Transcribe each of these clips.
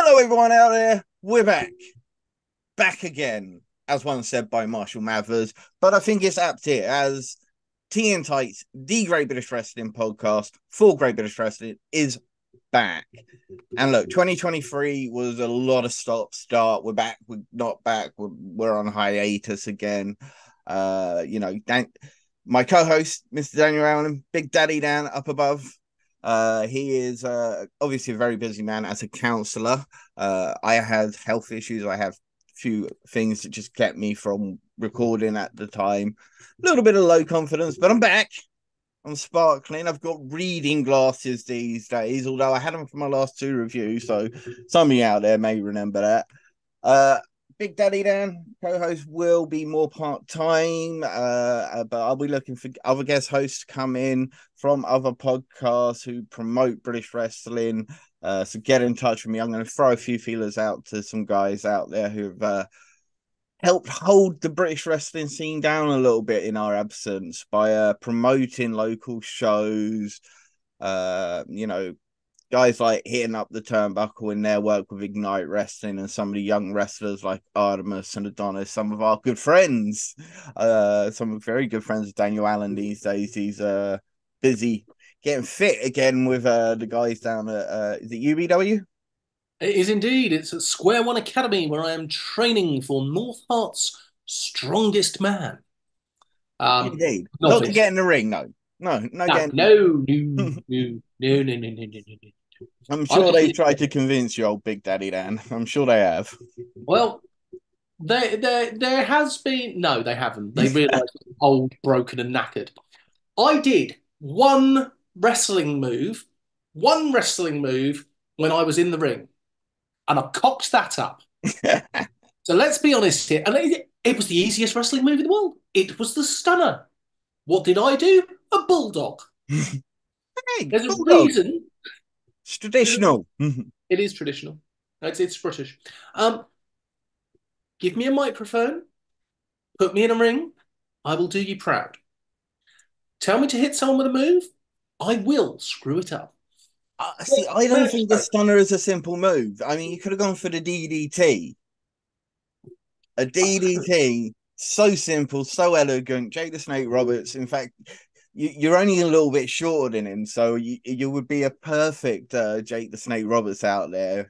Hello, everyone out there. We're back again, as once said by Marshall Mathers. But I think it's apt here as TNT, the Great British Wrestling podcast for Great British Wrestling, is back. And look, 2023 was a lot of stop-start. We're back. We're not back. We're on hiatus again. My co-host, Mr. Daniel Allen, Big Daddy Dan up above. He is obviously a very busy man as a counsellor. I had health issues. I have a few things that just kept me from recording at the time. A little bit of low confidence, but I'm back. I'm sparkling. I've got reading glasses these days, although I had them for my last two reviews, so some of you out there may remember that. Big Daddy Dan, co-host, will be more part-time, but I'll be looking for other guest hosts to come in from other podcasts who promote British wrestling. So get in touch with me. I'm going to throw a few feelers out to some guys out there who've helped hold the British wrestling scene down a little bit in our absence by promoting local shows, guys like hitting up the turnbuckle in their work with Ignite Wrestling, and some of the young wrestlers like Artemis and Adonis, some of our good friends, some very good friends of Daniel Allen these days. He's busy getting fit again with the guys down at is it UBW? It is indeed. It's at Square One Academy where I am training for North Hart's strongest man. Indeed. Not to Novice. get in the ring, no. No No, getting. no, no, no, no, no, no, no, no, no. I'm I sure just they need tried to convince you, old Big Daddy Dan. I'm sure they have. well, there has been no, they haven't. They realised it's old, broken, and knackered. I did one wrestling move when I was in the ring, and I cocked that up. So let's be honest here. And it was the easiest wrestling move in the world. It was the stunner. What did I do? A bulldog. Hey, There's a Bulldog. reason. It's traditional. It is traditional. It's British. Um, Give me a microphone. Put me in a ring. I will do you proud. Tell me to hit someone with a move. I will screw it up. See, I don't Match think the though. stunner is a simple move. I mean, you could have gone for the DDT. A DDT, so simple, so elegant. Jake the Snake Roberts. In fact, you're only a little bit shorter than him, so you would be a perfect Jake the Snake Roberts out there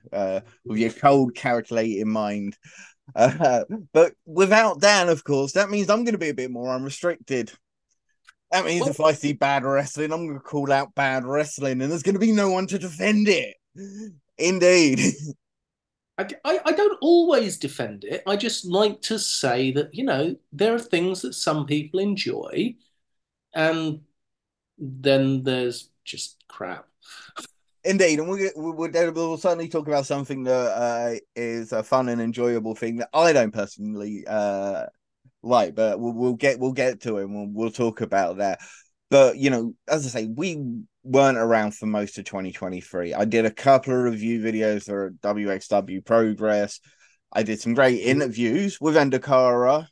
with your cold, calculating mind. Uh, but without Dan, of course, that means I'm going to be a bit more unrestricted. That means Well, if I see bad wrestling, I'm going to call out bad wrestling, and there's going to be no one to defend it. Indeed. I don't always defend it. I just like to say that, there are things that some people enjoy, and then there's just crap. Indeed, and we'll certainly talk about something that is a fun and enjoyable thing that I don't personally like, but we'll get to it. And we'll talk about that. But as I say, we weren't around for most of 2023. I did a couple of review videos for WXW Progress. I did some great interviews with Endokara,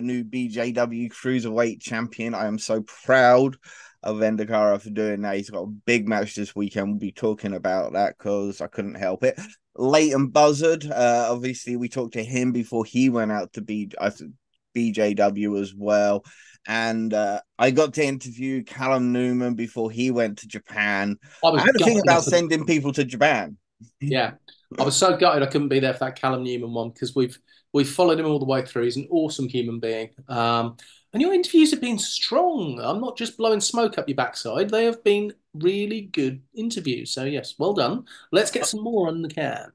new BJW Cruiserweight champion. I am so proud of Endokara for doing that. He's got a big match this weekend. We'll be talking about that because I couldn't help it. Leighton Buzzard, obviously, we talked to him before he went out to BJW as well. And I got to interview Callum Newman before he went to Japan. I I was had a thing gutted I about couldn't. sending people to Japan. Yeah, I was so gutted I couldn't be there for that Callum Newman one because we've followed him all the way through. He's an awesome human being. And your interviews have been strong. I'm not just blowing smoke up your backside. They have been really good interviews. So yes, well done. Let's get some more on the can.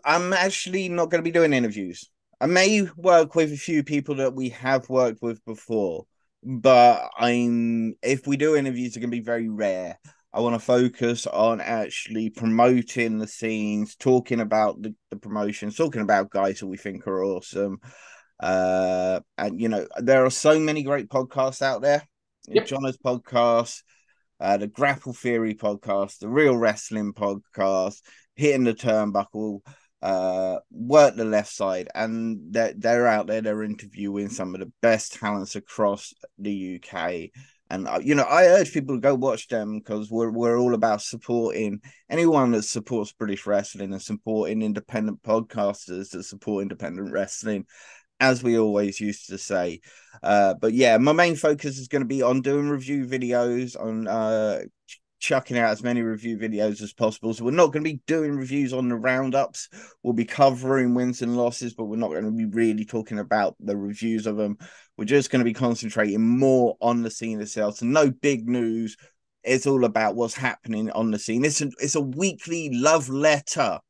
I'm actually not going to be doing interviews. I may work with a few people that we have worked with before, but if we do interviews, they're going to be very rare. I want to focus on actually promoting the scenes, talking about the promotions, talking about guys that we think are awesome. And there are so many great podcasts out there. Yep. John's podcast, the Grapple Theory podcast, the Real Wrestling podcast, Hitting the Turnbuckle, Work the Left Side, and they're out there. They're interviewing some of the best talents across the UK. And I urge people to go watch them because we're all about supporting anyone that supports British wrestling and supporting independent podcasters that support independent wrestling, as we always used to say. But yeah, my main focus is going to be on doing review videos, on chucking out as many review videos as possible. So we're not going to be doing reviews on the roundups. We'll be covering wins and losses, but we're not going to be really talking about the reviews of them. We're just going to be concentrating more on the scene itself. So no big news. It's all about what's happening on the scene. It's a weekly love letter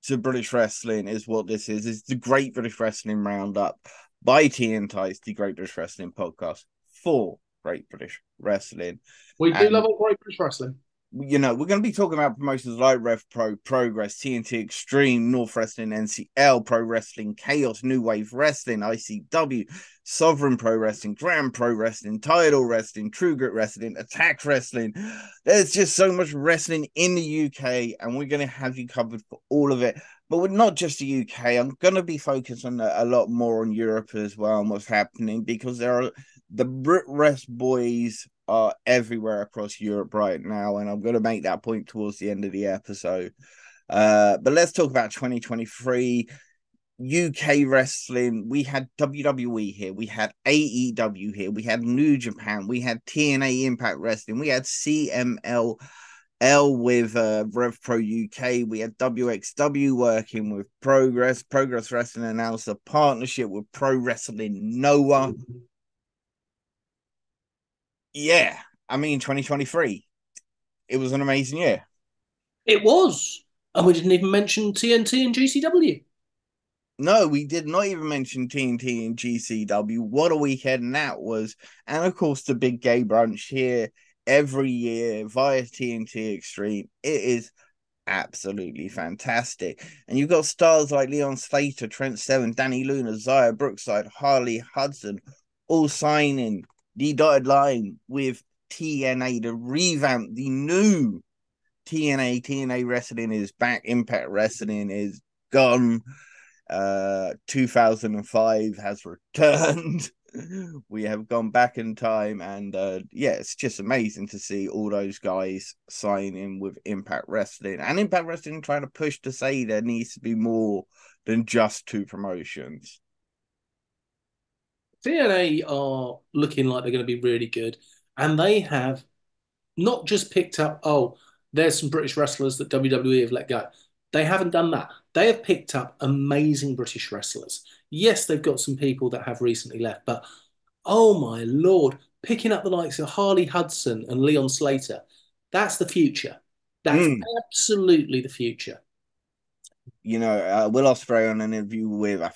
to British wrestling is what this is. It's the Great British Wrestling Roundup by TNT, the Great British Wrestling podcast for Great British Wrestling. We do And love all Great British Wrestling. we're going to be talking about promotions like Rev Pro, Progress, TNT Extreme, North Wrestling, NCL, Pro Wrestling, Chaos, New Wave Wrestling, ICW, Sovereign Pro Wrestling, Grand Pro Wrestling, Tidal Wrestling, True Grit Wrestling, Attack Wrestling. There's just so much wrestling in the UK, and we're going to have you covered for all of it. But we're not just the UK. I'm going to be focused on a lot more on Europe as well and what's happening, because the Brit Wres boys are everywhere across Europe right now, and I'm going to make that point towards the end of the episode. But let's talk about 2023 UK wrestling. We had WWE here, we had AEW here, we had New Japan, we had TNA Impact Wrestling, we had CMLL with Rev Pro UK, we had WXW working with Progress Wrestling announced a partnership with Pro Wrestling Noah. Yeah, I mean, 2023, it was an amazing year. It was. And we didn't even mention TNT and GCW. No, we did not even mention TNT and GCW. What a weekend that was. And of course, the big gay brunch here every year via TNT Extreme. It is absolutely fantastic. And you've got stars like Leon Slater, Trent Seven, Danny Luna, Zaya Brookside, Harley Hudson, all signing the dotted line with TNA to revamp the new TNA. TNA Wrestling is back. Impact Wrestling is gone. 2005 has returned. We have gone back in time, and yeah, it's just amazing to see all those guys signing with Impact Wrestling, and Impact Wrestling trying to push to say there needs to be more than just two promotions. TNA are looking like they're going to be really good. And they have not just picked up, oh, there's some British wrestlers that WWE have let go. They haven't done that. They have picked up amazing British wrestlers. Yes, they've got some people that have recently left, but oh my Lord, picking up the likes of Harley Hudson and Leon Slater, that's the future. That's absolutely the future. Will Ospreay on an interview with, I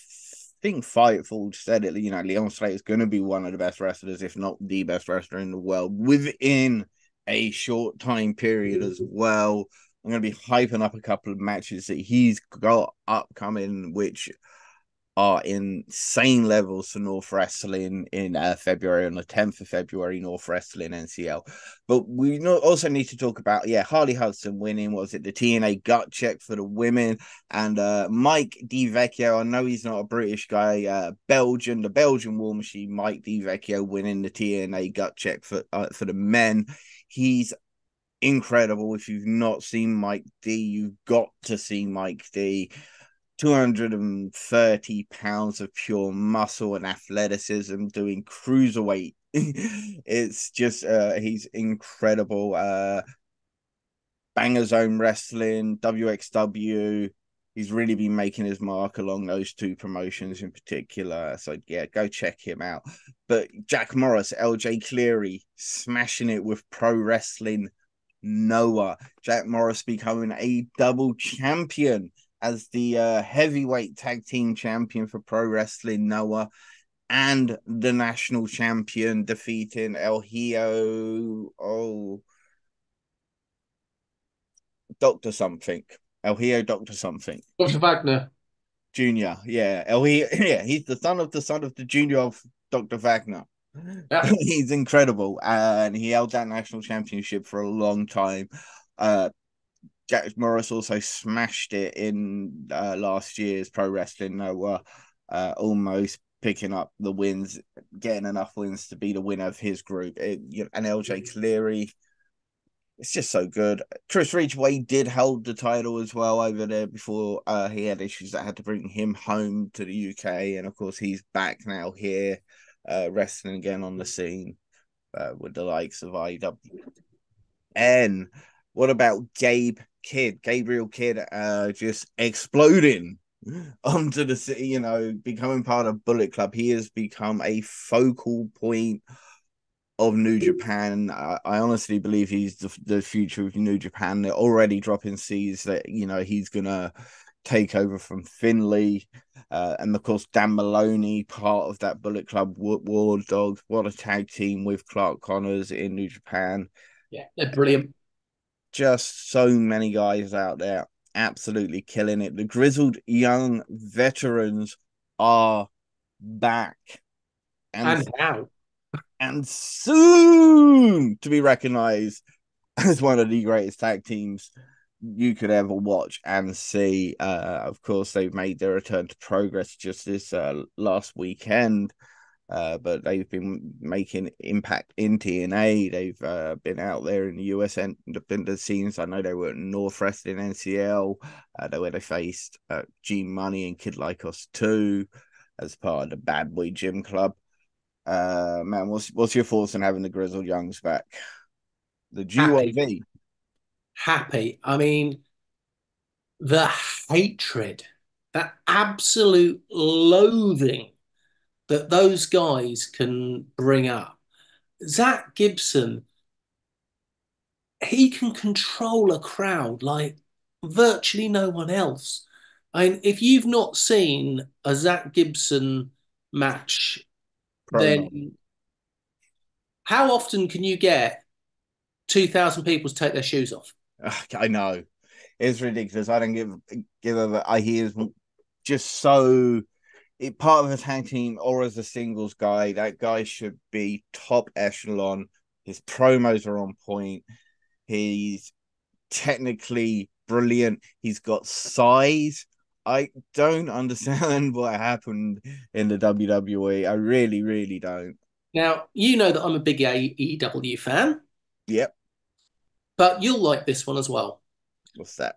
think Fightful said it, Leon Slater is going to be one of the best wrestlers, if not the best wrestler in the world, within a short time period as well. I'm going to be hyping up a couple of matches that he's got upcoming, which are insane levels for North Wrestling in February, on the 10th of February, North Wrestling NCL. But we also need to talk about, Harley Hudson winning, was it the TNA gut check for the women? And Mike DiVecchio, I know he's not a British guy, the Belgian War Machine, Mike DiVecchio winning the TNA gut check for the men. He's incredible. If you've not seen Mike D, you've got to see Mike D. 230 pounds of pure muscle and athleticism doing cruiserweight. It's just he's incredible. Banger Zone Wrestling, WXW, he's really been making his mark along those two promotions in particular. So yeah, go check him out. But Jack Morris, LJ Cleary, smashing it with Pro Wrestling Noah. Jack Morris becoming a double champion as the heavyweight tag team champion for Pro Wrestling Noah, and the national champion, defeating El Hijo, Dr. Something. El Hijo Dr. Something. Dr. Wagner. Junior, yeah. El Hijo, yeah, he's the son of the junior of Dr. Wagner. Yeah. He's incredible, and he held that national championship for a long time. Jack Morris also smashed it in last year's Pro Wrestling Noah, almost picking up the wins, getting enough wins to be the winner of his group. And LJ Cleary, it's just so good. Chris Ridgway did hold the title as well over there before he had issues that had to bring him home to the UK. And of course, he's back now here, wrestling again on the scene with the likes of IW. And what about Gabriel Kidd, just exploding onto the city, becoming part of Bullet Club. He has become a focal point of New Japan. I honestly believe he's the future of New Japan. They're already dropping seeds that he's gonna take over from Finlay, and of course Dan Maloney, part of that Bullet Club War Dogs. What a tag team with Clark Connors in New Japan. Yeah, they're brilliant. Just so many guys out there absolutely killing it. The grizzled young veterans are back, And how? and soon to be recognized as one of the greatest tag teams you could ever watch and see. Of course, they've made their return to Progress just this last weekend, but they've been making impact in TNA. They've been out there in the US and been the scenes. I know they were at North Wrestling NCL, where they faced G Money and Kid Like Us 2 as part of the Bad Boy Gym Club. Man, what's your thoughts on having the Grizzled Youngs back? The GYV. Happy. I mean, the hatred, that absolute loathing that those guys can bring up. Zach Gibson, he can control a crowd like virtually no one else. I mean, if you've not seen a Zach Gibson match, Promo. then how often can you get 2,000 people to take their shoes off? I know. It's ridiculous. I don't give a. I hear just so part of a tag team or as a singles guy. That guy should be top echelon. His promos are on point. He's technically brilliant. He's got size. I don't understand what happened in the WWE. I really, really don't. Now, you know that I'm a big AEW fan, Yep. but you'll like this one as well. What's that?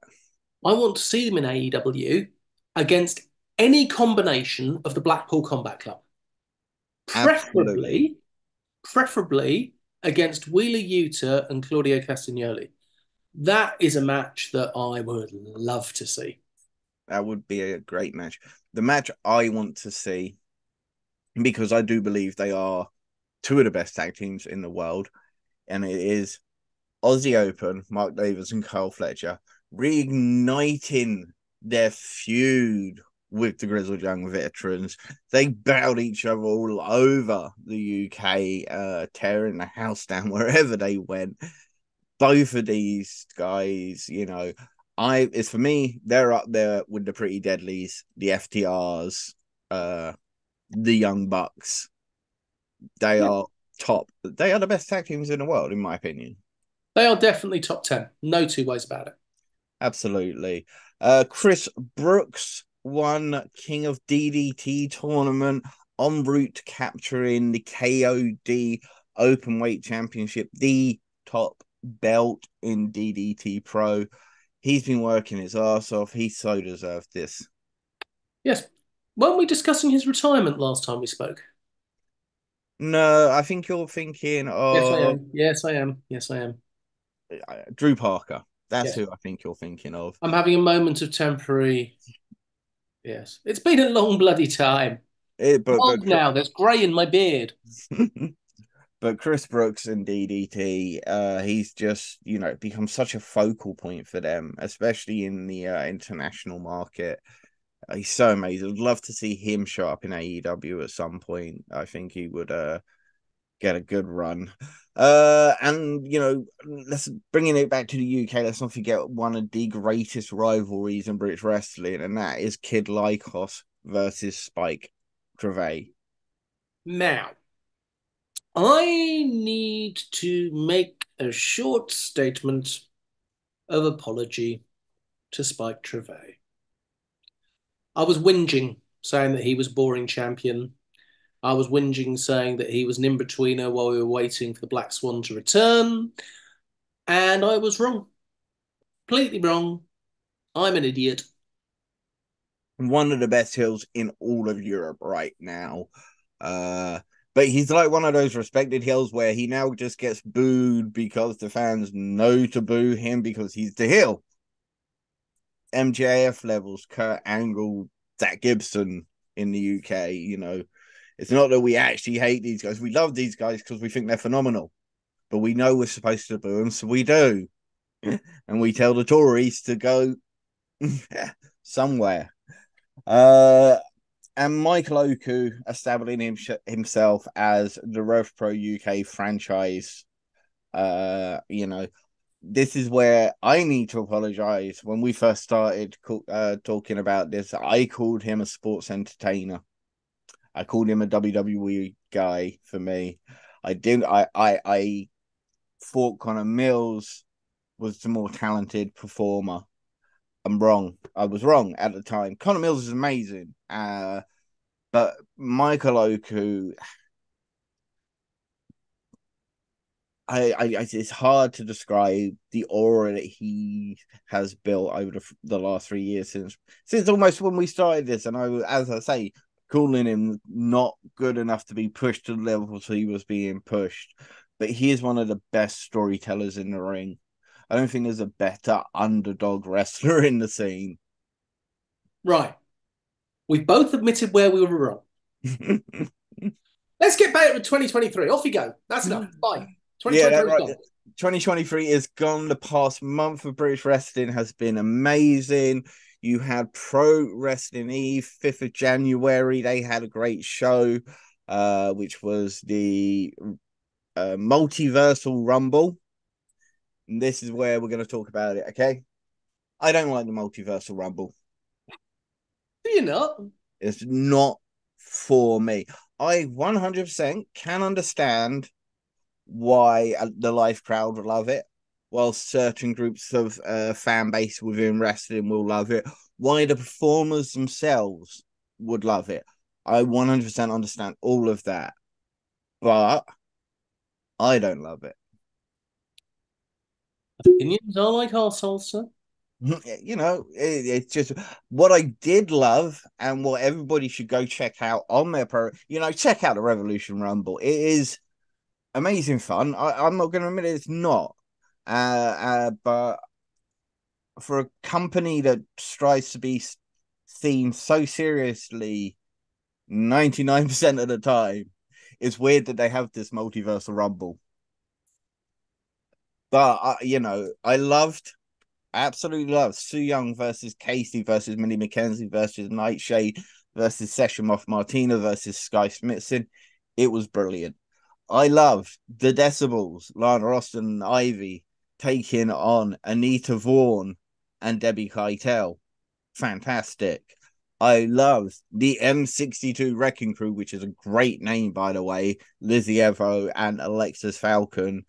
I want to see them in AEW against any combination of the Blackpool Combat Club. Absolutely. Preferably against Wheeler Yuta and Claudio Castagnoli. That is a match that I would love to see. That would be a great match. The match I want to see, because I do believe they are two of the best tag teams in the world, and it is Aussie Open, Mark Davis and Kyle Fletcher, reigniting their feud with the Grizzled Young Veterans. They battled each other all over the UK, tearing the house down wherever they went. Both of these guys, it's for me, they're up there with the Pretty Deadlies, the FTRs, the Young Bucks. They are top. They are the best tag teams in the world, in my opinion. They are definitely top 10. No two ways about it. Absolutely. Chris Brooks won King of DDT tournament en route to capturing the KOD Openweight Championship, the top belt in DDT Pro. He's been working his ass off. He so deserved this. Yes. Weren't we discussing his retirement last time we spoke? No, I think you're thinking Yes, I of am. Yes, I am. Yes, I am. Drew Parker. That's Yes. who I think you're thinking of. I'm having a moment of temporary. Yes. It's been a long bloody time. It, I'm but but old now. There's grey in my beard. but Chris Brooks and DDT, he's just become such a focal point for them, especially in the international market. He's so amazing. I'd love to see him show up in AEW at some point. I think he would get a good run. And let's bringing it back to the UK. Let's not forget one of the greatest rivalries in British wrestling, and that is Kid Lycos versus Spike Trivet. Now, I need to make a short statement of apology to Spike Trivet. I was whinging, saying that he was boring champion. I was whinging saying that he was an in-betweener while we were waiting for the Black Swan to return, and I was wrong. Completely wrong. I'm an idiot. One of the best heels in all of Europe right now. Uh, but he's like one of those respected heels where he now just gets booed because the fans know to boo him because he's the heel. MJF levels, Kurt Angle, Zach Gibson in the UK. It's not that we actually hate these guys. We love these guys because we think they're phenomenal. But we know we're supposed to boo them, so we do. And we tell the Tories to go somewhere. And Michael Oku establishing himself as the Rev Pro UK franchise. This is where I need to apologize. When we first started talking about this, I called him a sports entertainer. I called him a WWE guy. For me, I didn't. I thought Connor Mills was the more talented performer. I'm wrong. I was wrong at the time. Connor Mills is amazing. But Michael Oku, it's hard to describe the aura that he has built over the last 3 years since almost when we started this. And as I say, calling him not good enough to be pushed to the levels he was being pushed. But he is one of the best storytellers in the ring. I don't think there's a better underdog wrestler in the scene. Right. We've both admitted where we were wrong. Let's get back to 2023. Off you go. That's enough. Bye. Yeah, 2023 right. gone. 2023 is gone. The past month of British wrestling has been amazing. You had Pro Wrestling Eve, 5th of January. They had a great show, which was the Multiversal Rumble. And this is where we're going to talk about it, okay? I don't like the Multiversal Rumble. Do you not? It's not for me. I 100% can understand why the live crowd would love it, while certain groups of fan base within wrestling will love it, why the performers themselves would love it. I 100% understand all of that, but I don't love it. Opinions are like arseholes, sir. It's just what I did love and what everybody should go check out on their pro. Check out the Revolution Rumble. It is amazing fun. I'm not going to admit it's not. But for a company that strives to be seen so seriously 99% of the time, it's weird that they have this multiversal rumble. But absolutely loved Su Young versus Casey versus Minnie McKenzie versus Nightshade versus Session Moff Martina versus Sky Smithson. It was brilliant. I loved the Decibels, Lana Austin and Ivy taking on Anita Vaughan and Debbie Keitel. Fantastic. I loved the M62 Wrecking Crew, which is a great name, by the way. Lizzie Evo and Alexis Falcon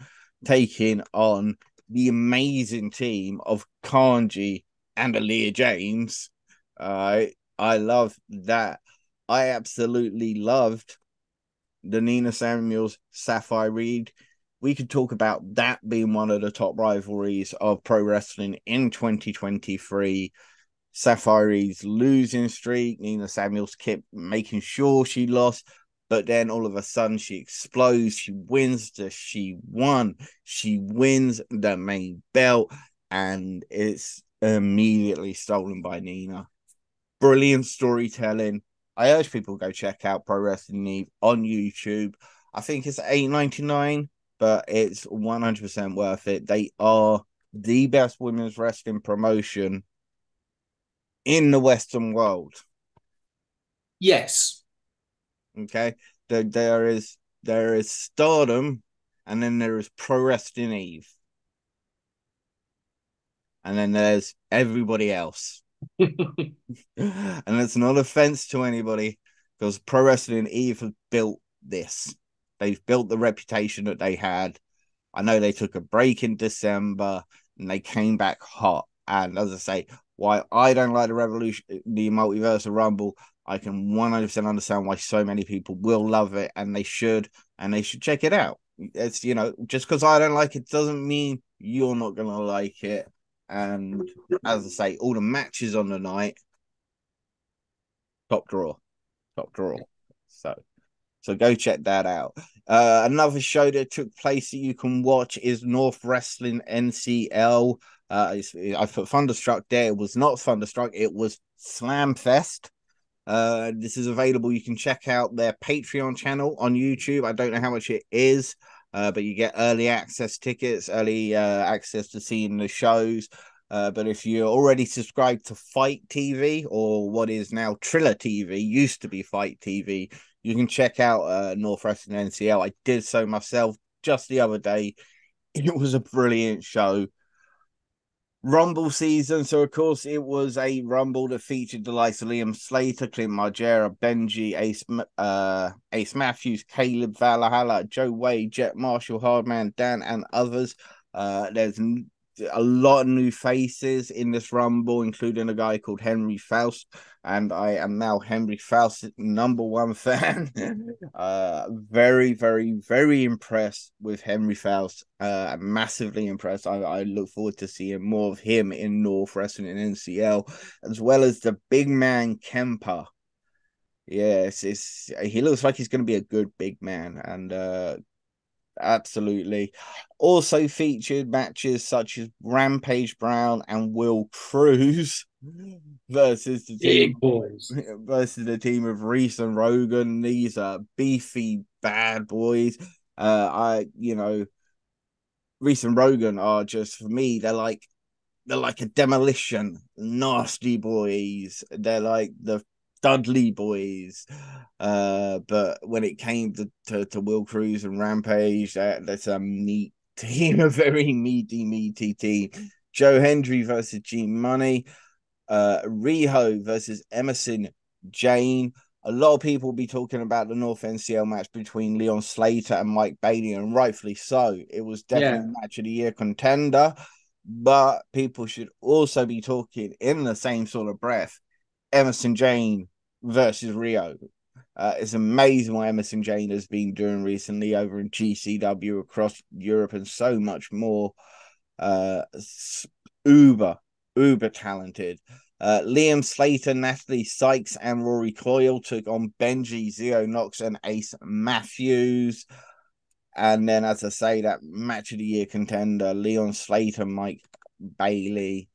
taking on the amazing team of Kanji and Aaliyah James. I love that. I absolutely loved the Nina Samuels Sapphire Reed. We could talk about that being one of the top rivalries of pro wrestling in 2023. Sapphire Reed's losing streak, Nina Samuels kept making sure she lost, but then all of a sudden she explodes. She wins she wins the main belt, and it's immediately stolen by Nina. Brilliant storytelling. I urge people to go check out Pro Wrestling Eve on YouTube. I think it's $8.99, but it's 100% worth it. They are the best women's wrestling promotion in the Western world. Yes. Okay. There is Stardom, and then there is Pro Wrestling Eve. And then there's everybody else. And it's not offense to anybody, because Pro Wrestling Eve have built this. They've built the reputation that they had. I know they took a break in December and they came back hot. And as I say, While I don't like the Multiversal Rumble, I can 100% understand why so many people will love it, and they should check it out. It's, just because I don't like it doesn't mean you're not gonna like it. And as I say, all the matches on the night, top draw, top draw. So go check that out. Another show that took place that you can watch is North Wrestling NCL. I put Thunderstruck there. It was not Thunderstruck. It was Slamfest. This is available. You can check out their Patreon channel on YouTube. I don't know how much it is, but you get early access tickets, early access to seeing the shows. But if you're already subscribed to Fight TV, or what is now Triller TV, used to be Fight TV, you can check out North Wrestling NCL. I did so myself just the other day. It was a brilliant show. Rumble season, so of course it was a Rumble that featured the likes of Liam Slater, Clint Margera, Benji, Ace Matthews, Caleb Valhalla, Joe Wade, Jet Marshall, Hardman, Dan, and others. There's a lot of new faces in this Rumble, including a guy called Henry Faust, and I am now Henry Faust's #1 fan. Very, very, very impressed with Henry Faust. Massively impressed. I look forward to seeing more of him in North Wrestling and NCL, as well as the big man Kemper. Yes, he looks like he's going to be a good big man, and absolutely. Also featured matches such as Rampage Brown and Will Cruz versus the team Big boys. of Reese and Rogan. These are beefy bad boys. Reese and Rogan are just, for me, they're like a Demolition, Nasty Boys. They're like the Dudley Boys. But when it came to Will Cruz and Rampage, that's a meat team, a very meaty team. Joe Hendry versus G Money. Riho versus Emerson Jane. A lot of people will be talking about the North NCL match between Leon Slater and Mike Bailey, and rightfully so. It was definitely match of the year contender, but people should also be talking in the same sort of breath. Emerson Jane versus Rio. It's amazing what Emerson Jane has been doing recently over in GCW across Europe and so much more. Uber talented. Liam Slater, Natalie Sykes, and Rory Coyle took on Benji, Zio Knox, and Ace Matthews. And then, as I say, that match of the year contender, Leon Slater, Mike Bailey.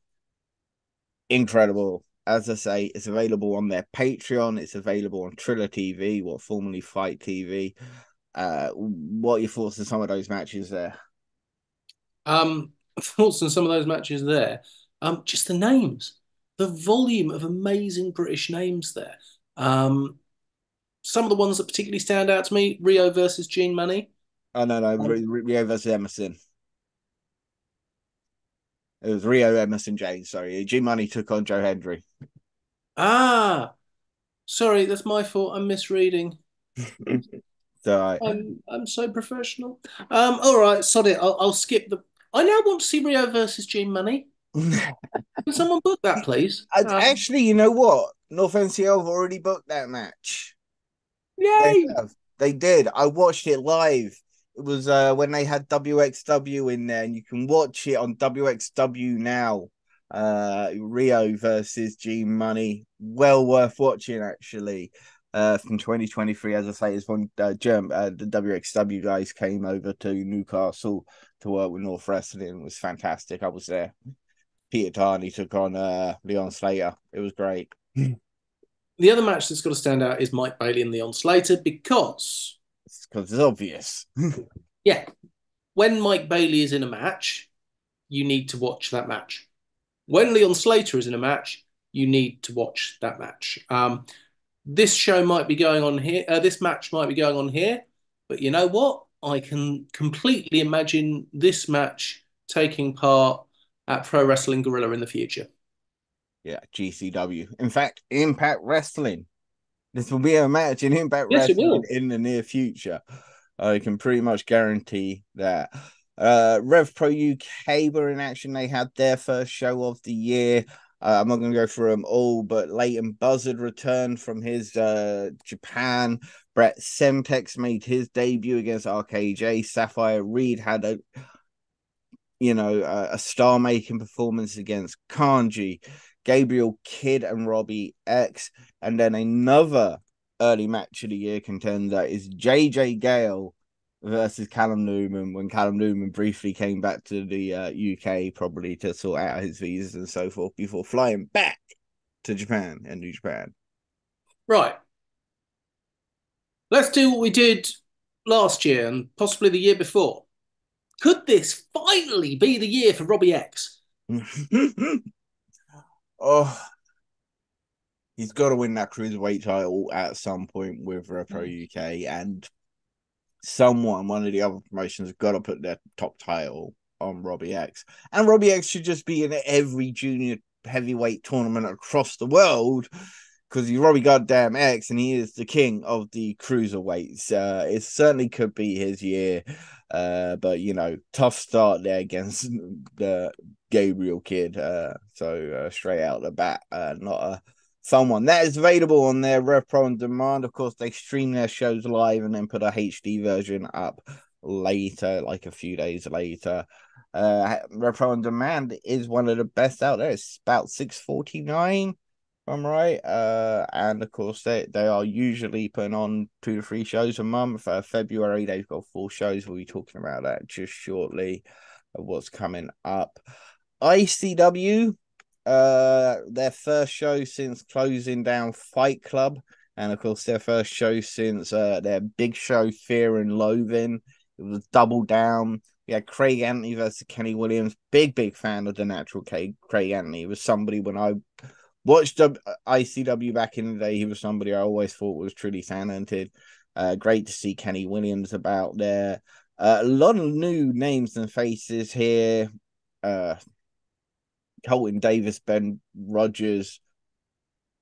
Incredible. As I say, it's available on their Patreon. It's available on Triller TV, formerly Fight TV. What are your thoughts on some of those matches there? Thoughts on some of those matches there. Just the names, the volume of amazing British names there. Some of the ones that particularly stand out to me: Rio versus Gene Money. Oh no, Rio versus Emerson. It was Rio, Emerson, Jane. Sorry, G Money took on Joe Hendry. Sorry, that's my fault. I'm misreading. So I'm so professional. All right, sod it. I'll skip the. I now want to see Rio versus Gene Money. Can someone book that, please? Actually, you know what? North NCL have already booked that match. They Yay! have. They did. I watched it live. It was when they had WXW in there, and you can watch it on WXW now. Rio versus G Money. Well worth watching, actually. From 2023, as I say, is when the WXW guys came over to Newcastle to work with North Wrestling. It was fantastic. I was there. Peter Tarney took on Leon Slater. It was great. The other match that's got to stand out is Mike Bailey and Leon Slater because it's obvious. Yeah, when Mike Bailey is in a match, you need to watch that match. When Leon Slater is in a match, you need to watch that match. This show might be going on here. This match might be going on here, but you know what? I can completely imagine this match taking part at Pro Wrestling Guerrilla in the future. Yeah, GCW. In fact, Impact Wrestling. This will be a match in Impact Yes, it Wrestling will. in the near future. I can pretty much guarantee that. Rev Pro UK were in action. They had their first show of the year. I'm not going to go through them all, but Leighton Buzzard returned from his Japan. Brett Semtex made his debut against RKJ. Sapphire Reed had a star-making performance against Kanji. Gabriel Kidd and Robbie X, and then another early match of the year contender is JJ Gale versus Callum Newman, when Callum Newman briefly came back to the UK, probably to sort out his visas and so forth, before flying back to Japan and New Japan. Right. Let's do what we did last year and possibly the year before. Could this finally be the year for Robbie X? Oh, he's got to win that cruiserweight title at some point with Rev Pro UK, and someone, one of the other promotions, has got to put their top title on Robbie X. And Robbie X should just be in every junior heavyweight tournament across the world, because he's Robbie goddamn X and he is the king of the cruiserweights. It certainly could be his year. But tough start there against the Gabriel Kidd. So straight out the bat, not a fun one. That is available on their Rev Pro on Demand. Of course, they stream their shows live and then put a HD version up later, like a few days later. Rev Pro on Demand is one of the best out there. It's about $6.49. I'm right. And of course they are usually putting on 2 to 3 shows a month. February they've got 4 shows. We'll be talking about that just shortly of what's coming up. ICW, their first show since closing down Fight Club, and of course their first show since their big show Fear and Loathing. It was Double Down. We had Craig Anthony versus Kenny Williams. Big fan of the natural Craig Anthony. He was somebody, when I watched ICW back in the day, he was somebody I always thought was truly talented. Great to see Kenny Williams about there. A lot of new names and faces here. Colton Davis, Ben Rogers,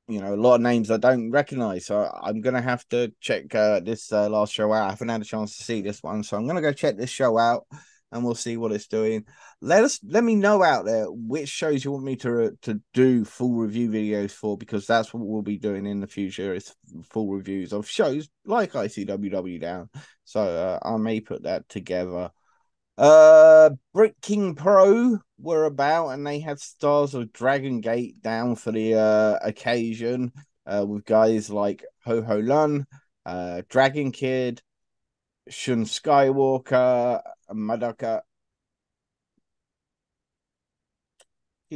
a lot of names I don't recognize. So I'm going to have to check this last show out. I haven't had a chance to see this one. So I'm going to go check this show out and we'll see what it's doing. Let me know out there which shows you want me to do full review videos for, because that's what we'll be doing in the future, is full reviews of shows like ICWW Down. So I may put that together. Brit King Pro were about, and they had stars of Dragon Gate down for the occasion, with guys like Ho Ho Lun, Dragon Kid, Shun Skywalker, Madoka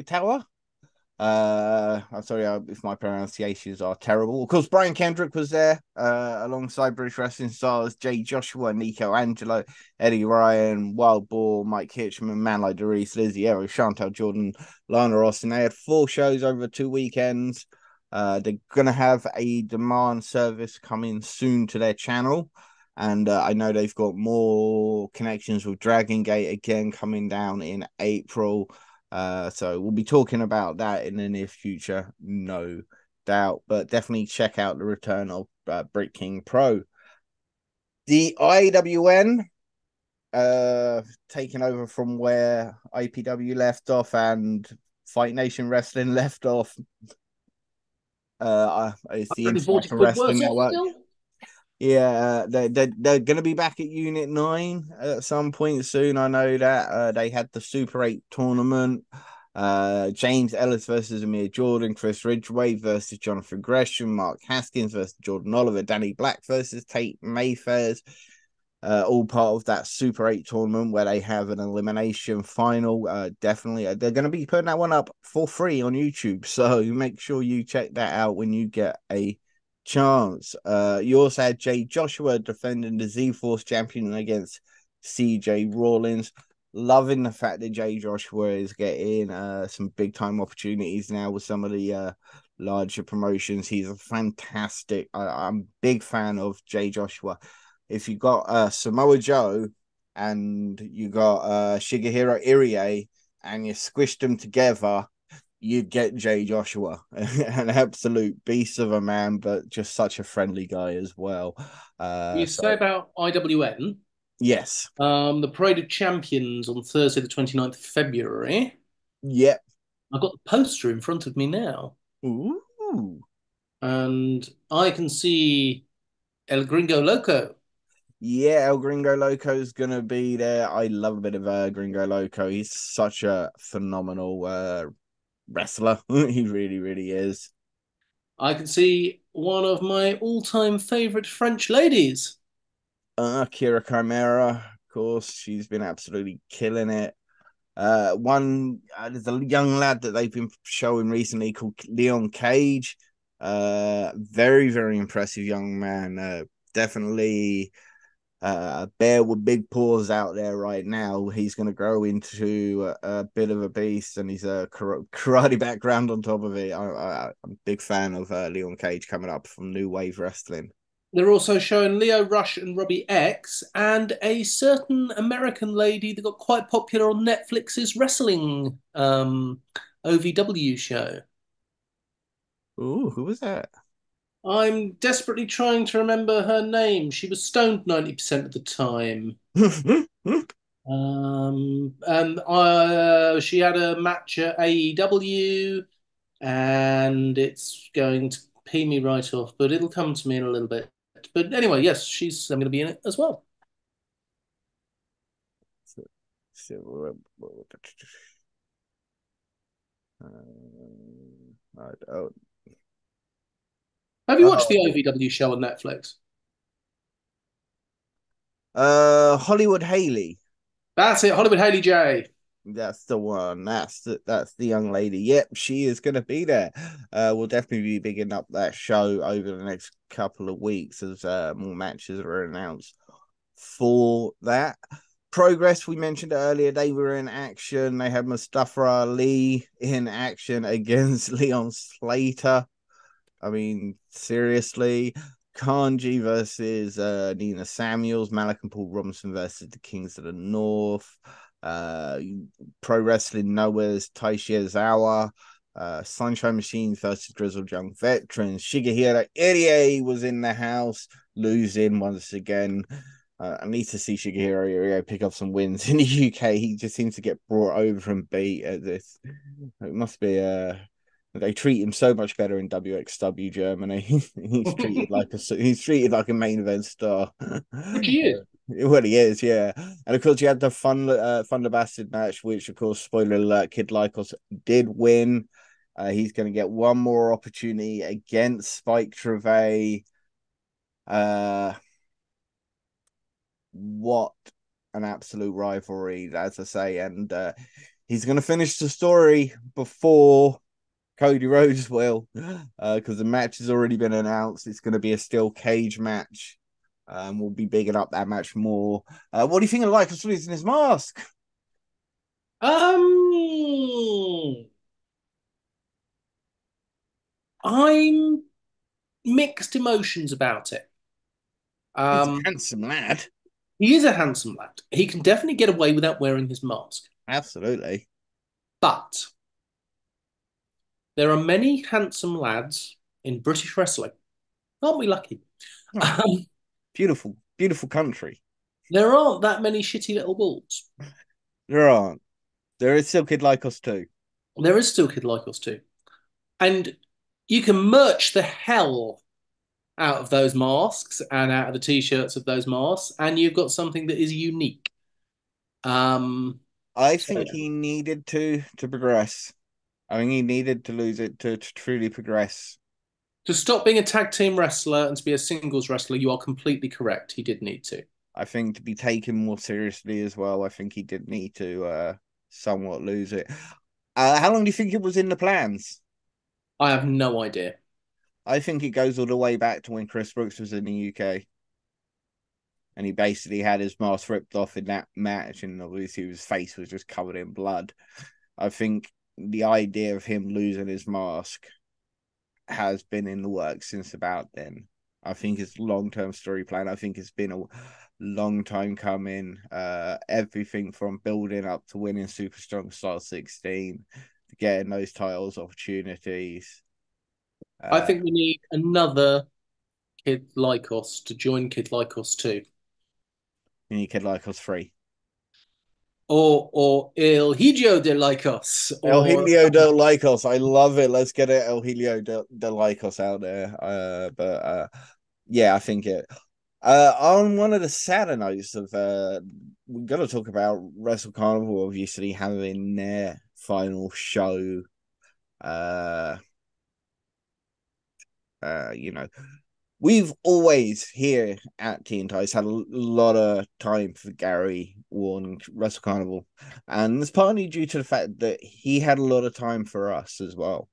Tower. I'm sorry if my pronunciations are terrible. Of course, Brian Kendrick was there, alongside British wrestling stars Jay Joshua, Nico Angelo, Eddie Ryan, Wild Boar, Mike Hitchman, Man Like Doris, Lizzie Arrow, Chantal Jordan, Lana Austin. They had 4 shows over 2 weekends. They're gonna have a demand service coming soon to their channel. And I know they've got more connections with Dragon Gate again coming down in April. So we'll be talking about that in the near future, no doubt. But definitely check out the return of Brit King Pro. The IWN, taking over from where IPW left off and Fight Nation Wrestling left off. It's the 140 International quid Wrestling worth off Network. still? Yeah, they're going to be back at Unit 9 at some point soon. I know that. They had the Super 8 tournament. James Ellis versus Amir Jordan, Chris Ridgway versus Jonathan Gresham, Mark Haskins versus Jordan Oliver, Danny Black versus Tate Mayfairs. All part of that Super 8 tournament where they have an elimination final. Definitely, they're going to be putting that one up for free on YouTube. So make sure you check that out when you get a chance. You also had Jay Joshua defending the Z-Force champion against CJ Rawlins. Loving the fact that Jay Joshua is getting some big time opportunities now with some of the larger promotions. He's a fantastic. I'm a big fan of Jay Joshua. If you got Samoa Joe and you got Shigehiro Irie and you squished them together, you'd get Jay Joshua, an absolute beast of a man, but just such a friendly guy as well. You say about IWN, Yes. the Parade of Champions on Thursday, the 29th of February. Yep. I've got the poster in front of me now, Ooh. and I can see El Gringo Loco. Yeah, El Gringo Loco's gonna be there. I love a bit of Gringo Loco. He's such a phenomenal wrestler. He really, really is. I can see one of my all-time favorite French ladies. Kira Chimera, of course, she's been absolutely killing it. There's a young lad that they've been showing recently called Leon Cage. Very, very impressive young man. Definitely a bear with big paws out there right now. He's going to grow into a bit of a beast, and he's a karate background on top of it. I'm a big fan of Leon Cage coming up from New Wave Wrestling. They're also showing Leo Rush and Robbie X and a certain American lady that got quite popular on Netflix's wrestling OVW show. Ooh, who was that? I'm desperately trying to remember her name. She was stoned 90% of the time. She had a match at AEW, and it's going to pee me right off, but it'll come to me in a little bit. But anyway, yes, she's I'm going to be in it as well. I don't. Have you watched the Oh, OVW show on Netflix? Hollywood Haley. That's it, Hollywood Haley J. That's the one. That's the young lady. Yep, she is gonna be there. We'll definitely be bigging up that show over the next couple of weeks as more matches are announced for that. Progress, we mentioned earlier, they were in action. They had Mustafa Ali in action against Leon Slater. I mean, seriously. Kanji versus Nina Samuels, Malik and Paul Robinson versus the Kings of the North, uh, Pro Wrestling Nowhere's Taishia Zawa, Sunshine Machines versus Grizzled Young Veterans. Shigehiro Irie was in the house, losing once again. I need to see Shigehiro Irie pick up some wins in the UK. He just seems to get brought over and beat at this. It must be they treat him so much better in WXW Germany. He's treated like a main event star. Which he is. Well, he is, yeah. And of course, you had the Thunder Bastard match, which, of course, spoiler alert, Kid Lycos did win. He's going to get one more opportunity against Spike Trevay. Uh, what an absolute rivalry, as I say. And he's going to finish the story before Cody Rhodes will, because the match has already been announced. It's going to be a steel cage match. We'll be bigging up that match more. What do you think of Lycos losing his mask? Um, I'm mixed emotions about it. He's a Um, handsome lad. he is a handsome lad. He can definitely get away without wearing his mask. Absolutely. But there are many handsome lads in British wrestling. Aren't we lucky? Oh, Um, beautiful, beautiful country. there aren't that many shitty little balls. There aren't. There is still Kid Lycos too. There is still Kid Like Us too. And you can merch the hell out of those masks and out of the t-shirts of those masks, and you've got something that is unique. I So think he needed to progress. I think he needed to lose it to truly progress. to stop being a tag team wrestler and to be a singles wrestler, you are completely correct. He did need to. I think to be taken more seriously as well. I think he did need to somewhat lose it. How long do you think it was in the plans? I have no idea. I think it goes all the way back to when Chris Brooks was in the UK, and he basically had his mask ripped off in that match, and obviously his face was just covered in blood. I think the idea of him losing his mask has been in the works since about then. I think it's long-term story plan. I think it's been a long time coming. Everything from building up to winning Super Strong Style 16 to getting those titles opportunities. I Uh, think we need another Kid Like Us to join Kid Like Us too. you Kid Like Us free. or El Hijo de Lycos, El or Helio de Lycos. I love it. Let's get it, El Helio de Lycos out there. But yeah, I think it. On one of the sadder notes of we've got to talk about Wrestle Carnival obviously having their final show. Uh, you know, we've always here at TNT had a lot of time for Gary Warren Wrestle Carnival, and it's partly due to the fact that he had a lot of time for us as well.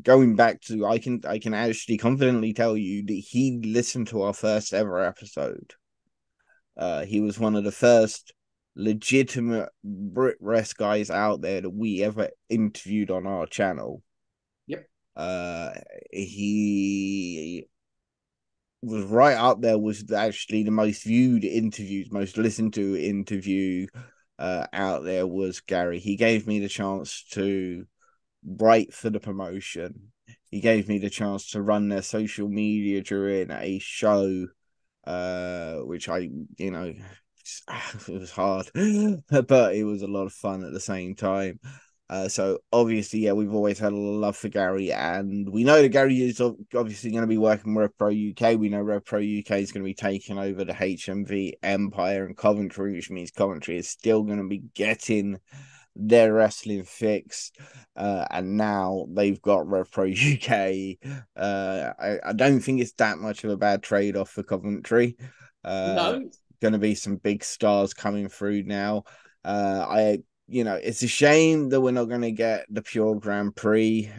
Going back to, I can actually confidently tell you that he listened to our first ever episode. He was one of the first legitimate Brit Wres guys out there that we ever interviewed on our channel. yep, Uh, he was right up there, was actually the most viewed interviews, most listened to interview out there was Gary. He gave me the chance to write for the promotion. He gave me the chance to run their social media during a show, which it was hard, but it was a lot of fun at the same time. So obviously, yeah, we've always had a love for Gary, and we know that Gary is obviously going to be working with Rev Pro UK. We know Rev Pro UK is going to be taking over the HMV Empire in Coventry, which means Coventry is still going to be getting their wrestling fix. And now they've got Rev Pro UK. I don't think it's that much of a bad trade off for Coventry. no, Going to be some big stars coming through now. It's a shame that we're not going to get the Pure Grand Prix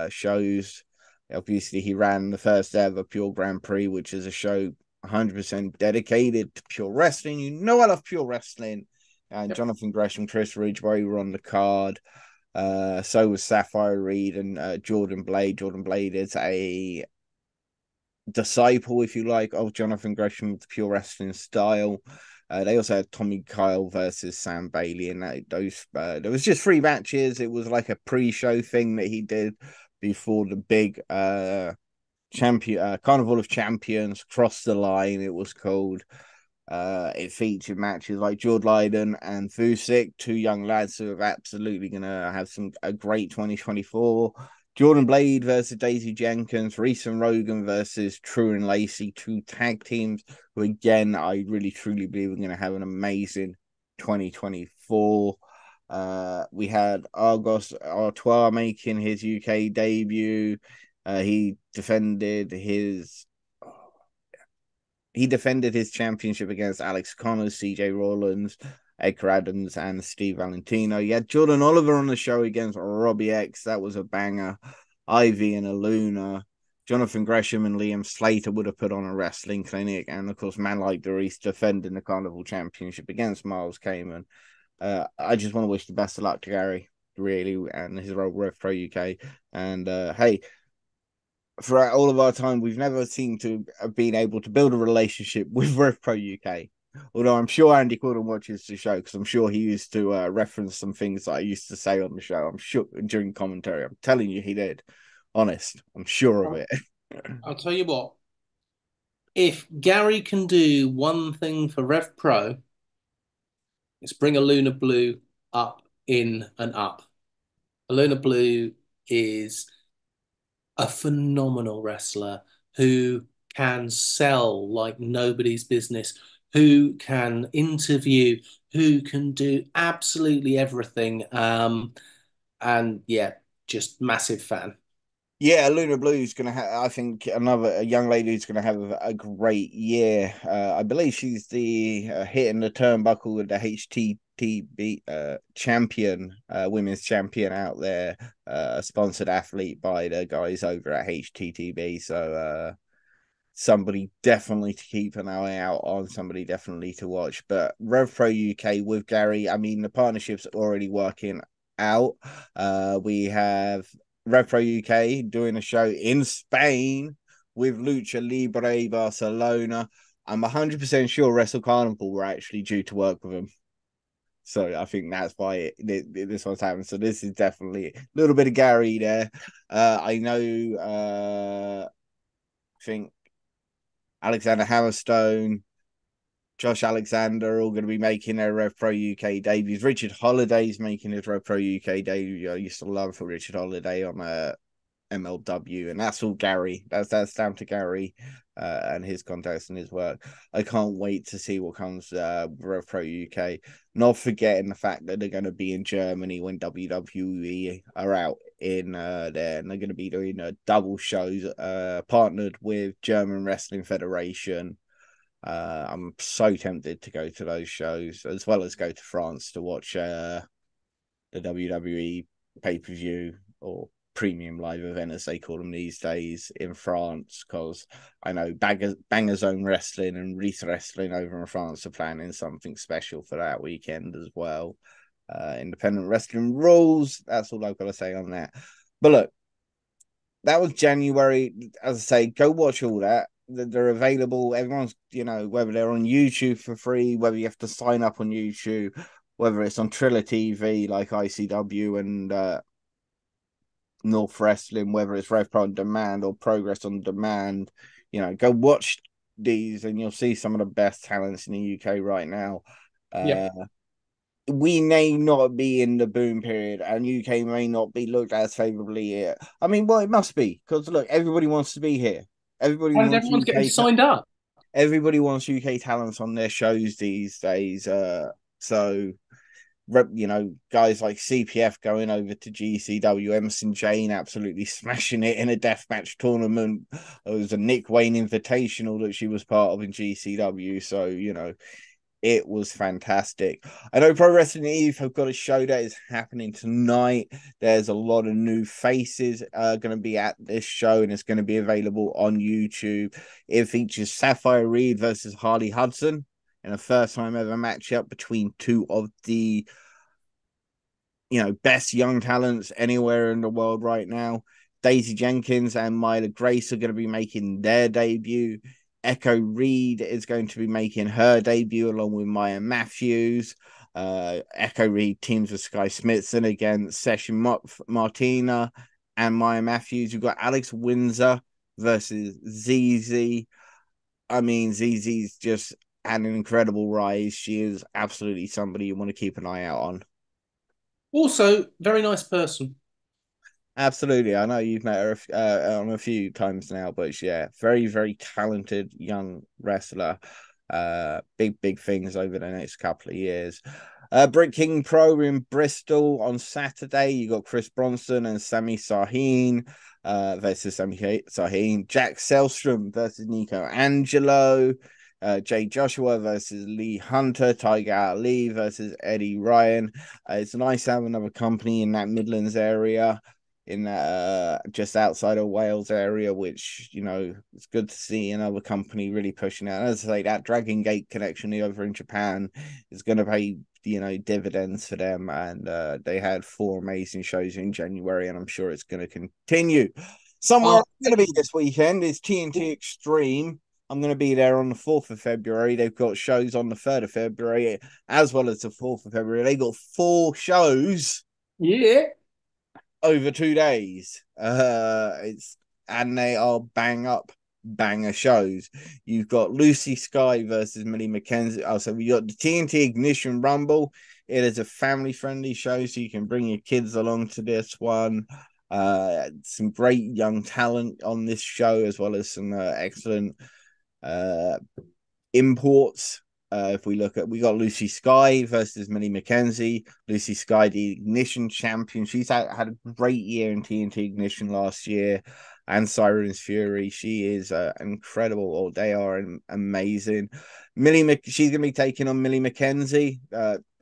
shows. Obviously, he ran the first ever Pure Grand Prix, which is a show 100% dedicated to pure wrestling. You know, I love pure wrestling. And yep, Jonathan Gresham, Chris Ridgway were on the card. So was Sapphire Reed and Jordan Blade. Jordan Blade is a disciple, if you like, of Jonathan Gresham with the pure wrestling style. They also had Tommy Kyle versus Sam Bailey, and there was just 3 matches. It was like a pre-show thing that he did before the big champion Carnival of Champions crossed the line. It was called. It featured matches like George Lydon and Fusik, 2 young lads who are absolutely going to have a great 2024. Jordan Blade versus Daisy Jenkins, Reese and Rogan versus True and Lacey, 2 tag teams who, again, I really truly believe are going to have an amazing 2024. We had Argos Artois making his UK debut. He defended his championship against Alex Connors, CJ Rollins, Edgar Adams, and Steve Valentino. You had Jordan Oliver on the show against Robbie X. That was a banger. Ivy and Aluna. Jonathan Gresham and Liam Slater would have put on a wrestling clinic. And of course, man like Doris defending the Carnival Championship against Miles Kamen. I just want to wish the best of luck to Gary, really, and his role with Pro UK. And hey, throughout all of our time, we've never seemed to have been able to build a relationship with Rev Pro UK. Although I'm sure Andy Gordon watches the show because I'm sure he used to reference some things that I used to say on the show. I'm sure during commentary. I'm telling you, he did. Honest, I'm sure of it. I'll tell you what. If Gary can do one thing for Rev Pro, it's bring a Luna Blue up, in, and up. A Luna Blue is a phenomenal wrestler who can sell like nobody's business, who can interview, who can do absolutely everything. And yeah, just massive fan. Yeah, Luna Blue's gonna have. I think a young lady who's gonna have a great year. I believe she's the hitting the turnbuckle with the HTTB champion, women's champion out there, a sponsored athlete by the guys over at HTTB. So somebody definitely to keep an eye out on, somebody definitely to watch. But Rev Pro UK with Gary, I mean, the partnership's already working out. We have Rev Pro UK doing a show in Spain with Lucha Libre Barcelona. I'm 100% sure Wrestle Carnival were actually due to work with them. So I think that's why this one's happening. So this is definitely a little bit of Gary there. I know, I think Alexander Hammerstone, Josh Alexander are all going to be making their Rev Pro UK debuts. Richard Holliday's making his Rev Pro UK debut. I used to love Richard Holiday on MLW, and that's all Gary. That's down to Gary and his contacts and his work. I can't wait to see what comes Rev Pro UK. Not forgetting the fact that they're going to be in Germany when WWE are out in there, and they're going to be doing double shows partnered with German Wrestling Federation. I'm so tempted to go to those shows, as well as go to France to watch the WWE pay-per-view or premium live event, as they call them these days, in France, because I know Banger Zone Wrestling and Reith Wrestling over in France are planning something special for that weekend as well. Independent wrestling rules. That's all I've got to say on that. But look, that was January. As I say, go watch all that. They're available. Everyone's, whether they're on YouTube for free, whether you have to sign up on YouTube, whether it's on Triller TV like ICW and North Wrestling, whether it's Rev Pro on Demand or Progress on Demand, go watch these and you'll see some of the best talents in the UK right now. We may not be in the boom period, and UK may not be looked at as favorably here. I mean, well, it must be, because look, everybody wants to be here. Everybody And wants everyone's getting UK. signed up. Everybody wants UK talents on their shows these days. So, guys like CPF going over to GCW, Emerson Jane absolutely smashing it in a deathmatch tournament. It was a Nick Wayne Invitational that she was part of in GCW. So, it was fantastic. I know Pro Wrestling Eve have got a show that is happening tonight. There's a lot of new faces going to be at this show, and it's going to be available on YouTube. It features Sapphire Reed versus Harley Hudson in a first time ever matchup between two of the best young talents anywhere in the world right now. Daisy Jenkins and Myla Grace are going to be making their debut. Echo Reed is going to be making her debut along with Maya Matthews. Echo Reed teams with Sky Smithson against Session Martina and Maya Matthews. You've got Alex Windsor versus ZZ. I mean, ZZ's just had an incredible rise. She is absolutely somebody you want to keep an eye out on. Also, very nice person. Absolutely. I know you've met her on a few times now, but yeah, very, very talented young wrestler. Big things over the next couple of years. Brit King Pro in Bristol on Saturday. You got Chris Bronson and Sami Sahin versus Sami Sahin. Jack Selstrom versus Nico Angelo. Jay Joshua versus Lee Hunter, Tiger Ali versus Eddie Ryan. It's nice to have another company in that Midlands area, in just outside of Wales area, which it's good to see another company really pushing out. As I say, that Dragon Gate connection over in Japan is going to pay dividends for them, and they had 4 amazing shows in January, and I'm sure it's going to continue. Somewhere I'm going to be this weekend is TNT Extreme. I'm going to be there on the 4th of February. They've got shows on the 3rd of February as well as the 4th of February. They got 4 shows. Yeah. Over 2 days. And they are banger shows. You've got Lucy Sky versus Millie McKenzie. So we got the TNT Ignition Rumble. It is a family-friendly show, so you can bring your kids along to this one. Some great young talent on this show, as well as some excellent imports. If we look at, we got Lucy Sky versus Millie McKenzie. Lucy Sky, the Ignition champion. She's had a great year in TNT Ignition last year, and Siren's Fury. She is incredible. Oh, they are amazing. She's going to be taking on Millie McKenzie.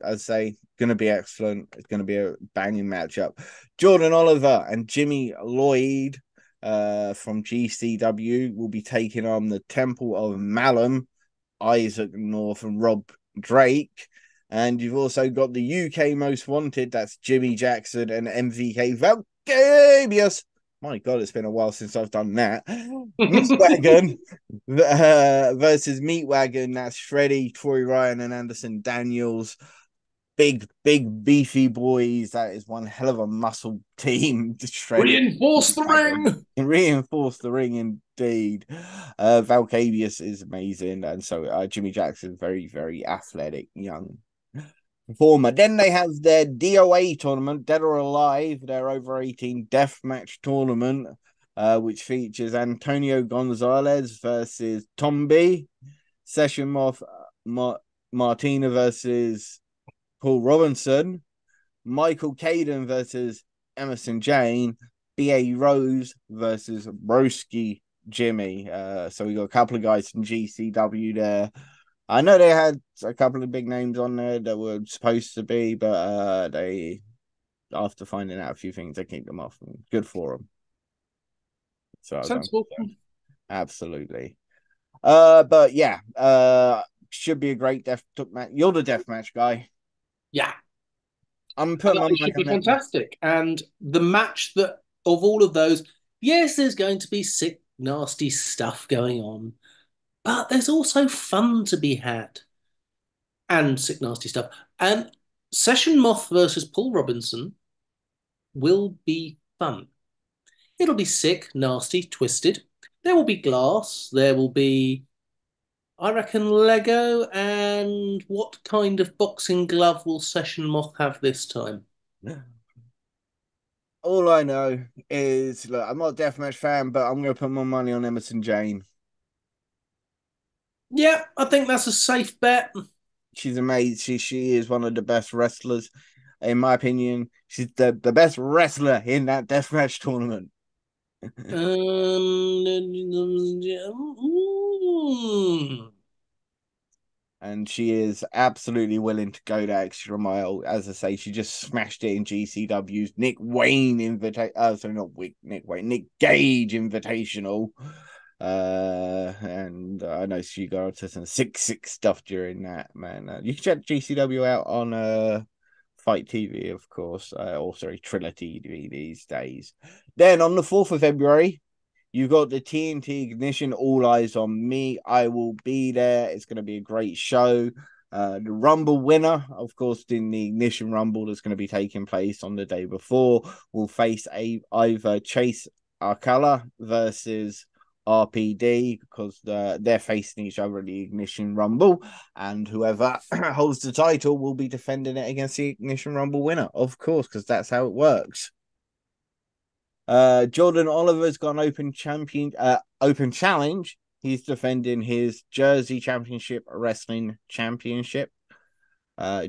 I'd say going to be excellent. It's going to be a banging matchup. Jordan Oliver and Jimmy Lloyd from GCW will be taking on the Temple of Malum, Isaac North and Rob Drake. And you've also got the UK Most Wanted, that's Jimmy Jackson and MVK Valgabius. My God, it's been a while since I've done that. Meatwagon versus Meatwagon, that's Shreddy, Troy Ryan and Anderson Daniels. big beefy boys. That is one hell of a muscle team to shred it. Reinforce the ring. Reinforce the ring indeed. Valcavius is amazing, and so Jimmy Jackson, very, very athletic young performer. Then they have their DOA tournament, Dead or Alive, their over 18 deathmatch tournament, which features Antonio Gonzalez versus Tombi, Session Martina versus Paul Robinson, Michael Caden versus Emerson Jane, B.A. Rose versus Broski Jimmy. So we got a couple of guys from GCW there. I know they had a couple of big names on there that were supposed to be, but they, after finding out a few things, they kicked them off. Good for them. So Sensible. Absolutely. But yeah, should be a great death match. You're the death match guy. Yeah. I'm putting my It should be fantastic. And the match that of all of those, yes, there's going to be sick, nasty stuff going on, but there's also fun to be had and sick, nasty stuff. And Session Moth versus Paul Robinson will be fun. It'll be sick, nasty, twisted. There will be glass. There will be, I reckon, Lego. And what kind of boxing glove will Session Moth have this time? All I know is, look, I'm not a deathmatch fan, but I'm going to put my money on Emerson Jane. Yeah, I think that's a safe bet. She's amazing. She is one of the best wrestlers, in my opinion. She's the best wrestler in that deathmatch tournament. And she is absolutely willing to go that extra mile. As I say, she just smashed it in GCW's Nick Wayne invitation. Sorry, not Nick Wayne, Nick Gage Invitational. And I know she got to some 6-6 stuff during that, man. You can check GCW out on Fight TV, of course. Or sorry, Triller TV these days. Then on the 4th of February, you've got the TNT Ignition, All Eyes on Me. I will be there. It's going to be a great show. The Rumble winner, of course, in the Ignition Rumble that's going to be taking place on the day before, will face either Chase Arcala versus RPD, because they're facing each other in the Ignition Rumble, and whoever holds the title will be defending it against the Ignition Rumble winner, of course, because that's how it works. Jordan Oliver's got an open challenge. He's defending his Jersey Championship Wrestling Championship.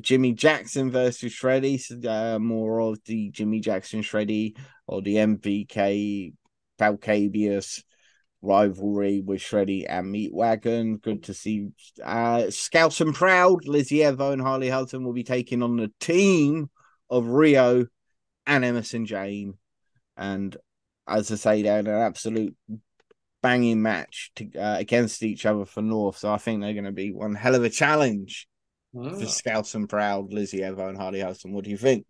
Jimmy Jackson versus Shreddy, more of the Jimmy Jackson Shreddy or the MVK Falcabius rivalry with Shreddy and Meatwagon. Good to see. Scouse and Proud, Lizzie Evo and Harley Hudson will be taking on the team of Rio and Emerson Jane. And as I say, they're an absolute banging match against each other for North. So I think they're going to be one hell of a challenge for Scouts and Proud, Lizzie Evo and Harley Hudson. What do you think?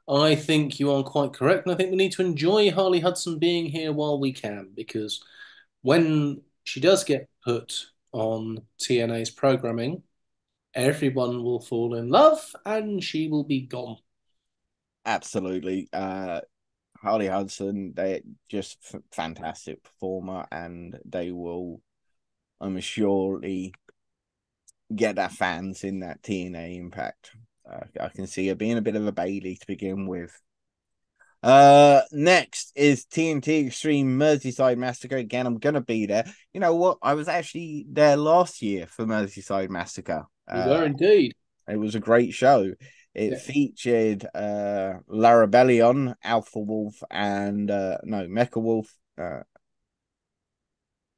I think you are quite correct. And I think we need to enjoy Harley Hudson being here while we can, because when she does get put on TNA's programming, everyone will fall in love and she will be gone. Absolutely. Harley Hudson, they're just fantastic performer, and they will, I'm surely, get their fans in that TNA Impact. I can see it being a bit of a Bailey to begin with. Next is TNT Extreme Merseyside Massacre. Again, I'm gonna be there. You know what? I was actually there last year for Merseyside Massacre. You were indeed. It was a great show. It featured Larabellion, Alpha Wolf, and Mecha Wolf.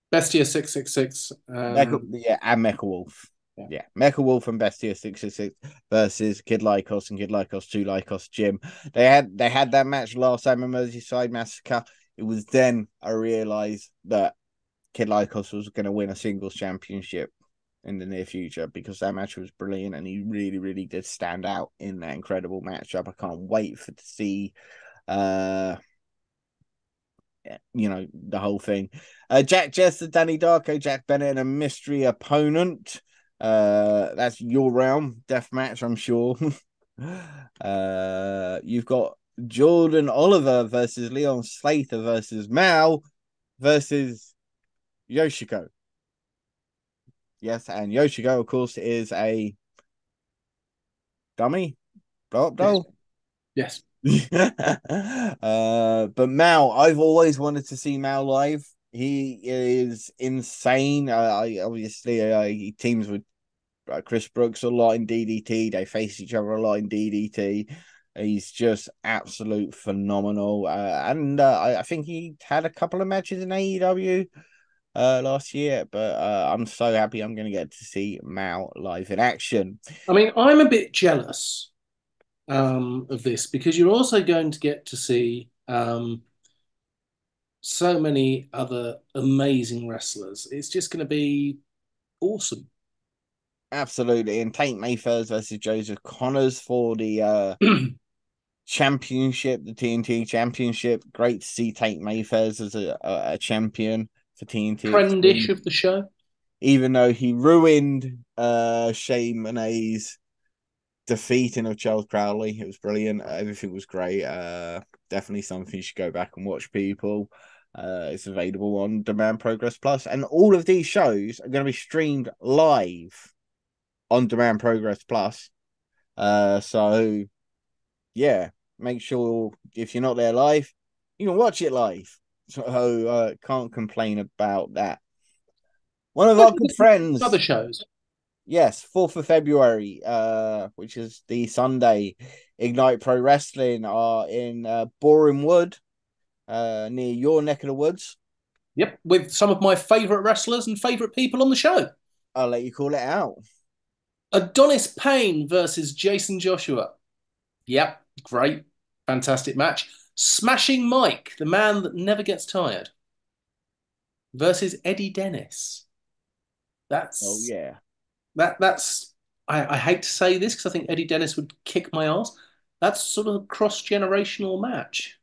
Bestia 666. And Mecha Wolf. Yeah, Mecha Wolf and Bestia 666 versus Kid Lycos and Kid Lycos 2 Lycos Jim. They had that match last time in Merseyside Massacre. It was then I realized that Kid Lycos was going to win a singles championship in the near future, because that match was brilliant and he really, really did stand out in that incredible matchup. I can't wait to see the whole thing. Jack Jester, Danny Darko, Jack Bennett, and a mystery opponent. That's your realm, death match, I'm sure. You've got Jordan Oliver versus Leon Slater versus Mao versus Yoshiko. Yes, and Yoshiko, of course, is a dummy blow up Yes. doll. Yes. But Mao, I've always wanted to see Mao live. He is insane. I obviously he teams with Chris Brooks a lot in DDT. They face each other a lot in DDT. He's just absolute phenomenal. And I think he had a couple of matches in AEW last year, but I'm so happy I'm going to get to see Mao live in action. I mean, I'm a bit jealous of this because you're also going to get to see so many other amazing wrestlers. It's just going to be awesome. Absolutely. And Tate Mayfairs versus Joseph Connors for the championship, the TNT championship. Great to see Tate Mayfairs as a champion for TNT Trendish Extreme. of the show. Even though he ruined Shane Monet's defeating of Charles Crowley. It was brilliant. Everything was great. Definitely something you should go back and watch, people. It's available on Demand Progress Plus, and all of these shows are going to be streamed live on Demand Progress Plus. So yeah, make sure if you're not there live, you can watch it live. So can't complain about that. One of our good Other friends, shows. yes, 4th of February, which is the Sunday, Ignite Pro Wrestling are in Boreham Wood, near your neck of the woods. Yep, with some of my favourite wrestlers and favourite people on the show. I'll let you call it out. Adonis Payne versus Jason Joshua. Yep, great, fantastic match. Smashing Mike, the man that never gets tired, versus Eddie Dennis. Oh That's yeah, that's. I hate to say this because I think Eddie Dennis would kick my ass. That's sort of a cross generational match.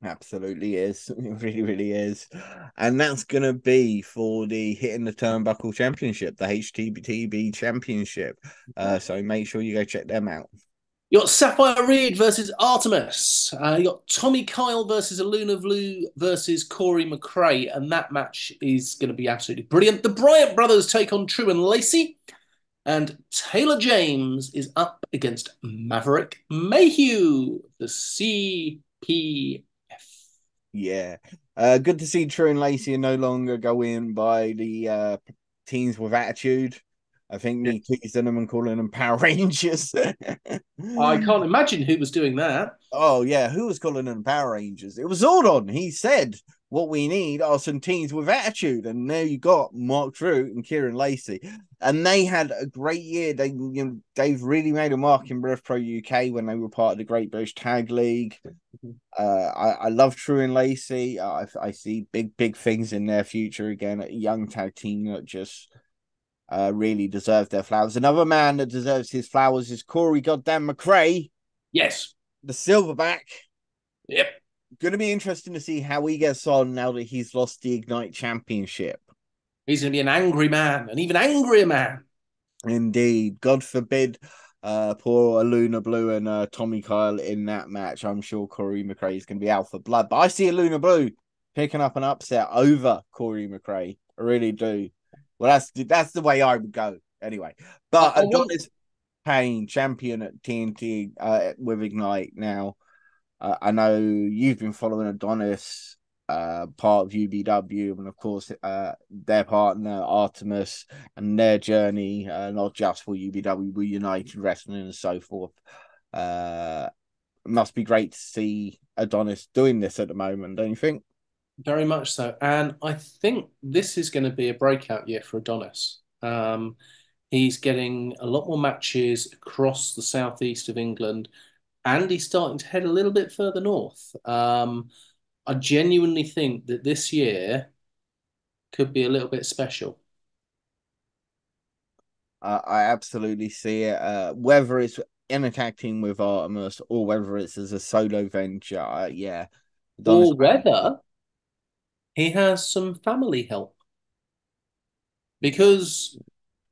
absolutely is. It really, really is. And that's gonna be for the Hitting the Turnbuckle Championship, the HTTB Championship. So make sure you go check them out. You got Sapphire Reed versus Artemis. You got Tommy Kyle versus Aluna Blue versus Corey McRae, and that match is going to be absolutely brilliant. The Bryant brothers take on True and Lacey, and Taylor James is up against Maverick Mayhew, the CPF. Yeah. Good to see True and Lacey are no longer going by the teens with attitude. I think me teasing them and calling them Power Rangers. I can't imagine who was doing that. Oh yeah, who was calling them Power Rangers? It was Zordon. He said, "What we need are some teens with attitude," and there you got Mark Drew and Kieran Lacey, and they had a great year. They've really made a mark in Rev Pro UK when they were part of the Great British Tag League. I love True and Lacey. I see big things in their future again. A young tag team that just really deserve their flowers. Another man that deserves his flowers is Corey Goddamn McRae, Yes. the Silverback. Yep. Going to be interesting to see how he gets on now that he's lost the Ignite Championship. He's going to be an angry man, an even angrier man. Indeed. God forbid poor Luna Blue and Tommy Kyle in that match. I'm sure Corey McRae is going to be out for blood. But I see Luna Blue picking up an upset over Corey McRae. I really do. Well, that's the way I would go anyway. But I want Adonis Payne, champion at TNT with Ignite now. I know you've been following Adonis, part of UBW, and of course, their partner Artemis and their journey, not just for UBW, but United Wrestling and so forth. It must be great to see Adonis doing this at the moment, don't you think? very much so. And I think this is going to be a breakout year for Adonis. He's getting a lot more matches across the southeast of England, and he's starting to head a little bit further north. I genuinely think that this year could be a little bit special. I absolutely see it. Whether it's in a tag team with Artemis or whether it's as a solo venture, yeah, Adonis Or whether he has some family help. Because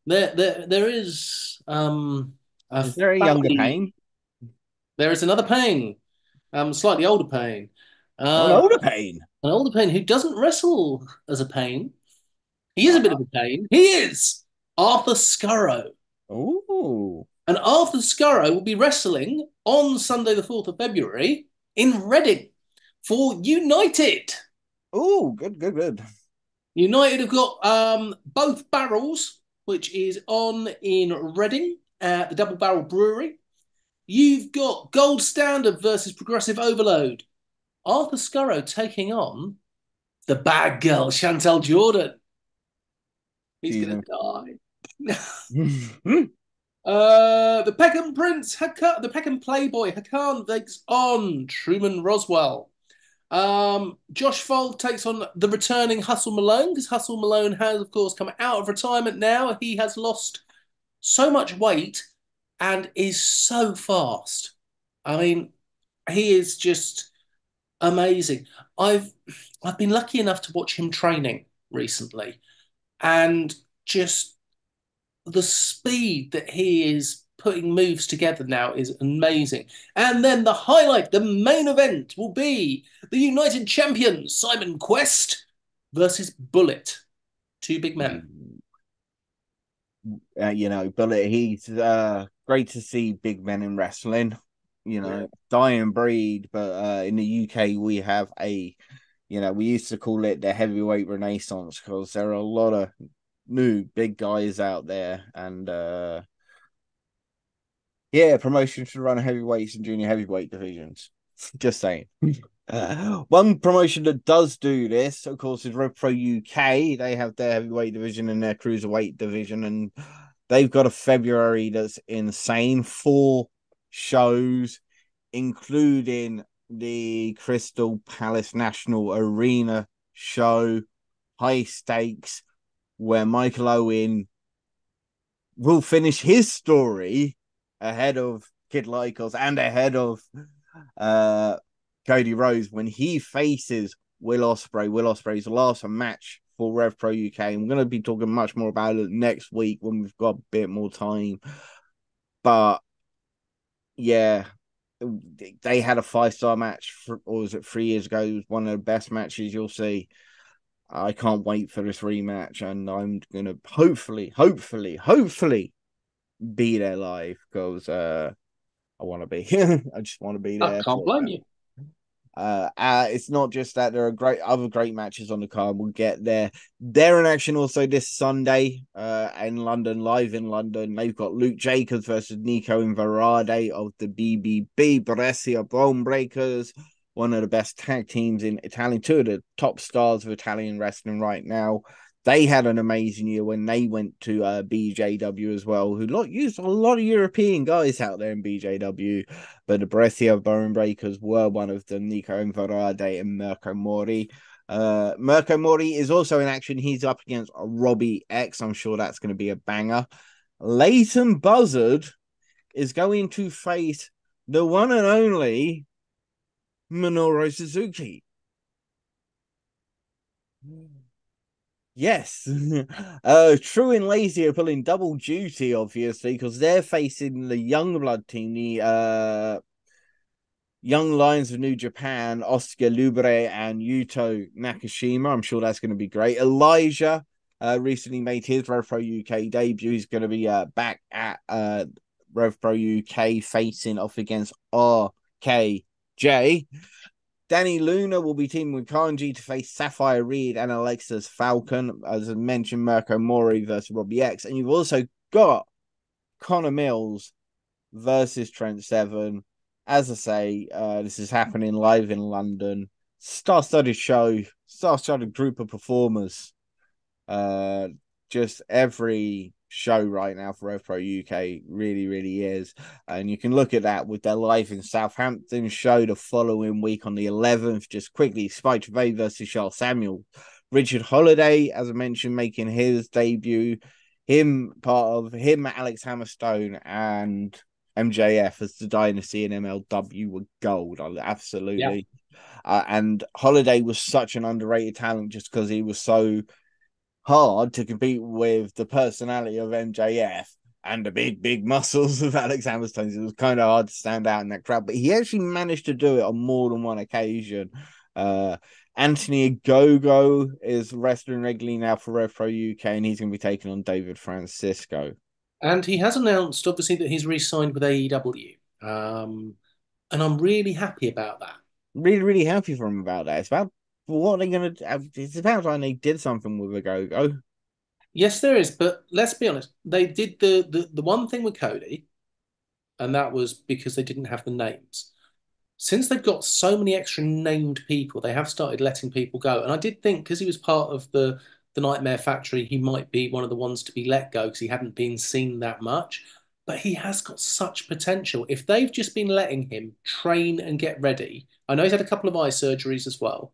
there is A Is there a younger family. Pain? There is another Pain, slightly older Pain. Oh, an Uh, older Pain. an older Pain who doesn't wrestle as a Pain. He is a Uh, bit of a pain. He is Arthur Scurro. oh, And Arthur Scurro will be wrestling on Sunday, the 4th of February in Reading for United. oh, good, good, good. United have got both barrels, which is on in Reading at the Double Barrel Brewery. You've got Gold Standard versus Progressive Overload. Arthur Scurro taking on the bad girl, Chantel Jordan. He's going Jesus. to die. The Peckham Prince, the Peckham Playboy, Hakan takes on Truman Roswell. Josh Fold takes on the returning Hustle Malone because Hustle Malone has, of course, come out of retirement now. He has lost so much weight and is so fast. I mean, he is just amazing. I've been lucky enough to watch him training recently, and just the speed that he is putting moves together now is amazing. And then the highlight, the main event, will be the United Champion Simon Quest versus Bullet. Two big men. But he's great to see big men in wrestling. Yeah. Dying breed. But in the UK, we have we used to call it the heavyweight renaissance because there are a lot of new big guys out there, and promotion should run heavyweights and junior heavyweight divisions. Just saying. One promotion that does do this, of course, is Rev Pro UK. They have their heavyweight division and their cruiserweight division, and they've got a February that's insane. 4 shows, including the Crystal Palace National Arena show, high stakes, where Michael Owen will finish his story ahead of Kid Lycos and ahead of Cody Rhodes when he faces Will Ospreay. Will Ospreay's last match for Rev Pro UK. I'm going to be talking much more about it next week when we've got a bit more time. But yeah, they had a 5-star match, or was it 3 years ago? It was one of the best matches you'll see. I can't wait for this rematch, and I'm going to hopefully be there live because I want to be. I just want to be I there. can't blame you. It's not just that there are other great matches on the card. We'll get there. They're in action also this Sunday in London, live in London. They've got Luke Jacobs versus Nico Inverardi of the BBB Brescia Bone Breakers, one of the best tag teams in Italian, 2 of the top stars of Italian wrestling right now. They had an amazing year when they went to BJW as well, who used a lot of European guys out there in BJW, but the Brescia Bone Breakers were one of them, Nico Inverardi and Mirko Mori. Mirko Mori is also in action. He's up against Robbie X. I'm sure that's going to be a banger. Leighton Buzzard is going to face the one and only Minoru Suzuki. Yes. True and Lazy are pulling double duty, obviously, because they're facing the Young Blood team, the Young Lions of New Japan, Oscar Lubre and Yuto Nakashima. I'm sure that's going to be great. Elijah recently made his Rev Pro UK debut. He's going to be back at Rev Pro UK facing off against RKJ. Danny Luna will be teaming with Kanji to face Sapphire Reed and Alexis Falcon. As I mentioned, Mirko Mori versus Robbie X. And you've also got Connor Mills versus Trent Seven. As I say, this is happening live in London. Star-studded show, star-studded group of performers. Just every show right now for Rev Pro UK really, really is. And you can look at that with their live in Southampton show the following week on the 11th. Just quickly, Spike Trevay versus Charles Samuel. Richard Holiday, as I mentioned, making his debut. Alex Hammerstone, and MJF as the Dynasty and MLW were gold. Absolutely. Yeah. And Holiday was such an underrated talent just because he was so hard to compete with the personality of MJF. and the big muscles of Alex Hammerstone. It was kind of hard to stand out in that crowd, but he actually managed to do it on more than one occasion. Anthony Gogo is wrestling regularly now for Rev Pro UK, and he's going to be taking on David Francisco. And he has announced, obviously, that he's re-signed with AEW. And I'm really happy about that. Really happy for him about that. It's about what they're going to. It's about time they did something with a Go-Go. Yes, there is, but let's be honest. They did the one thing with Cody, and that was because they didn't have the names. Since they've got so many extra named people, they have started letting people go. And I did think because he was part of the Nightmare Factory, he might be one of the ones to be let go because he hadn't been seen that much. But he has got such potential. If they've just been letting him train and get ready, I know he's had a couple of eye surgeries as well.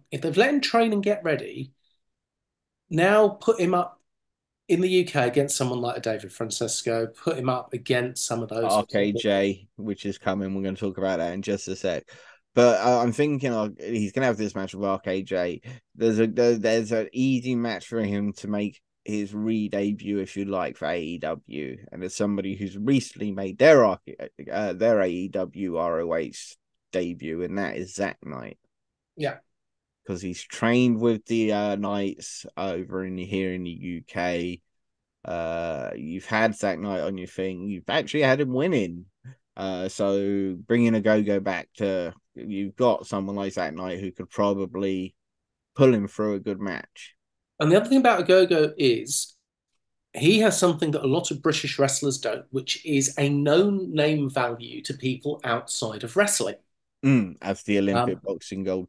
If they've let him train and get ready, now put him up in the UK against someone like a David Francisco, put him up against some of those. RKJ, which is coming. We're going to talk about that in just a sec. But I'm thinking he's going to have this match with RKJ. There's an easy match for him to make his re-debut, if you like, for AEW. And as somebody who's recently made their AEW ROH debut, and that is Zack Knight. Yeah. Because he's trained with the Knights over here in the UK. You've had Zack Knight on your thing. You've actually had him winning. So bringing a Go-Go back to, you've got someone like Zack Knight who could probably pull him through a good match. And the other thing about a Go-Go is he has something that a lot of British wrestlers don't, which is a known name value to people outside of wrestling. As the Olympic boxing gold.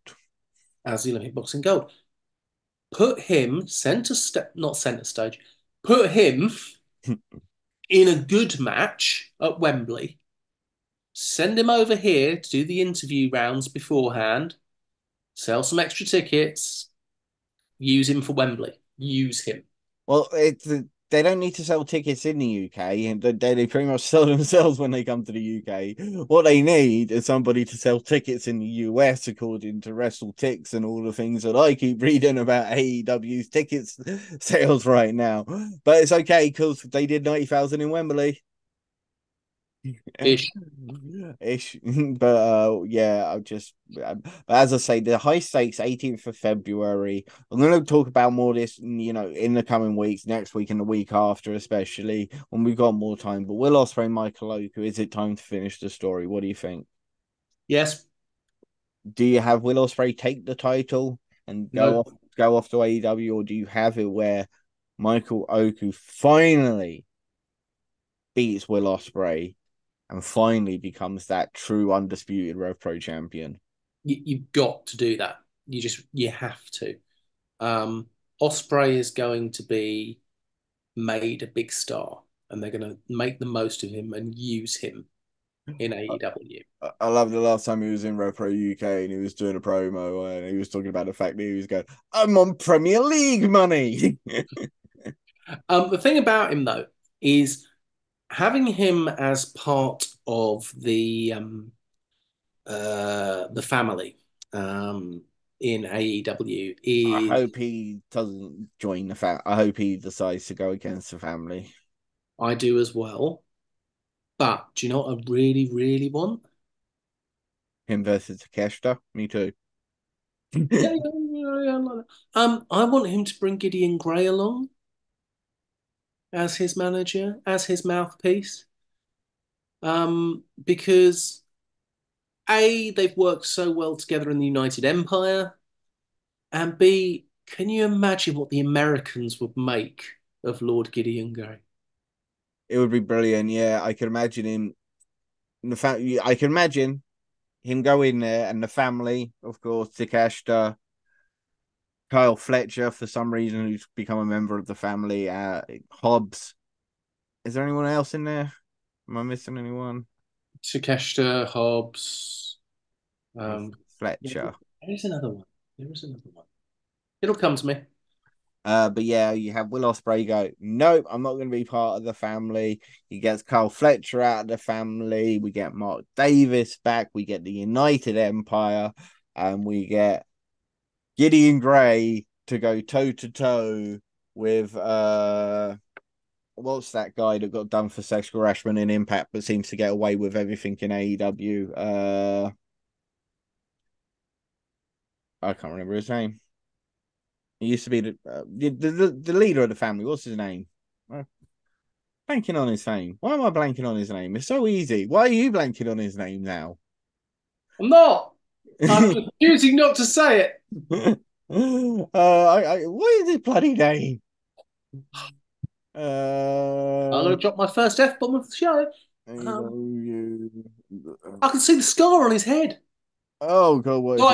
As the Olympic boxing gold. Put him not center stage, put him in a good match at Wembley. Send him over here to do the interview rounds beforehand, sell some extra tickets, use him for Wembley. Use him. Well, they don't need to sell tickets in the UK, and they pretty much sell themselves when they come to the UK. What they need is somebody to sell tickets in the US, according to WrestleTix and all the things that I keep reading about AEW's tickets sales right now. But it's okay because they did 90,000 in Wembley. Ish. But yeah, but as I say, the high stakes 18th of February. I'm going to talk about more of this, in the coming weeks, next week and the week after, especially when we've got more time. But Will Ospreay, Michael Oku, is it time to finish the story? What do you think? Yes. Do you have Will Ospreay take the title and No. go off to AEW, or do you have it where Michael Oku finally beats Will Ospreay and finally becomes that true undisputed Rev Pro champion? You've got to do that. You have to. Ospreay is going to be made a big star, and they're going to make the most of him and use him in AEW. I love the last time he was in Rev Pro UK and he was doing a promo and he was talking about the fact that he was going, "I'm on Premier League money." The thing about him though is having him as part of the family in AEW I is hope he doesn't join the family. I hope he decides to go against the family. I do as well. But do you know what I really, really want? Him versus Takeshita. Me too. Yeah. I want him to bring Gideon Gray along as his manager, as his mouthpiece. Because A, they've worked so well together in the United Empire, and B, can you imagine what the Americans would make of Lord Gideon Gray? It would be brilliant. Yeah, I can imagine him. I can imagine him go in there and the family, of course, Takeshita, Kyle Fletcher, for some reason, who's become a member of the family. Hobbs. Is there anyone else in there? Am I missing anyone? Takeshita, Hobbs. Yeah, Fletcher. there is another one. There is another one. It'll come to me. But yeah, you have Will Ospreay go, "Nope, I'm not going to be part of the family." He gets Carl Fletcher out of the family. We get Mark Davis back. We get the United Empire, and we get Gideon Gray to go toe to toe with what's that guy that got done for sexual harassment in Impact, but seems to get away with everything in AEW? I can't remember his name. He used to be the leader of the family. What's his name? Blanking on his name. Why am I blanking on his name? It's so easy. Why are you blanking on his name now? I'm not. I'm just choosing not to say it. What is his bloody name? I'm going to drop my first F bomb of the show. Um, AEW. I can see the scar on his head. Oh god, what is it?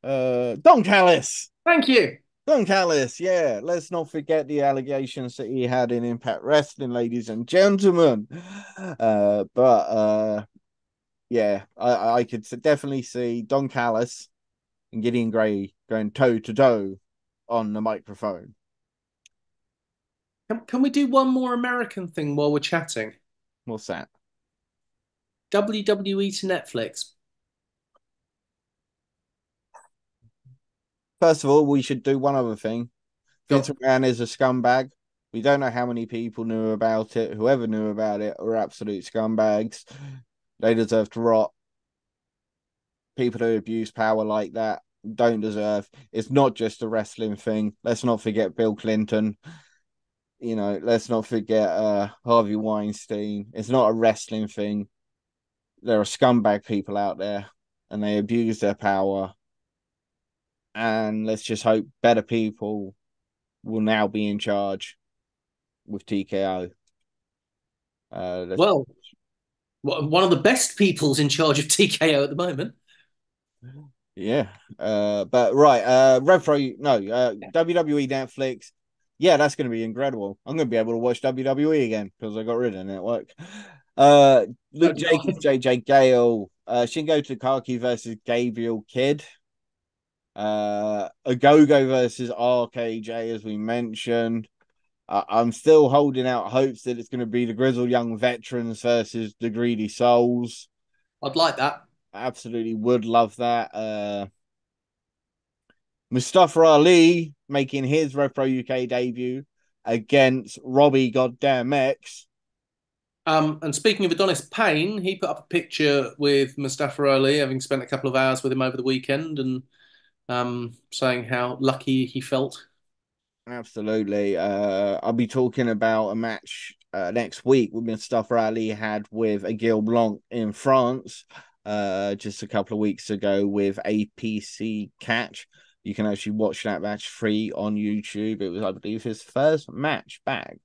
Cyrus. Don Callis. Thank you. Don Callis, yeah. Let's not forget the allegations that he had in Impact Wrestling, ladies and gentlemen. But yeah, I could definitely see Don Callis and Gideon Gray going toe to toe on the microphone. Can we do one more American thing while we're chatting? What's that? WWE to Netflix. First of all, we should do one other thing. Vince McMahon is a scumbag. We don't know how many people knew about it. Whoever knew about it are absolute scumbags. They deserve to rot. People who abuse power like that don't deserve. It's not just a wrestling thing. Let's not forget Bill Clinton. Let's not forget Harvey Weinstein. It's not a wrestling thing. There are scumbag people out there and they abuse their power. And let's just hope better people will now be in charge with TKO. Well, one of the best people's in charge of TKO at the moment. Yeah. But right, Rev Pro, no, WWE Netflix. Yeah, that's going to be incredible. I'm going to be able to watch WWE again because I got rid of the network. Luke Jacobs, JJ Gale, Shingo Takagi versus Gabriel Kidd. Agogo versus RKJ, as we mentioned. I'm still holding out hopes that it's going to be the Grizzled Young Veterans versus the Greedy Souls. I'd like that. Absolutely would love that. Mustafa Ali making his Rev Pro UK debut against Robbie Goddamn X. And speaking of Adonis Payne, he put up a picture with Mustafa Ali, having spent a couple of hours with him over the weekend, and saying how lucky he felt. Absolutely. I'll be talking about a match next week with Mustafa Ali had with Aguil Blanc in France just a couple of weeks ago with APC Catch. You can actually watch that match free on YouTube. It was, I believe, his first match back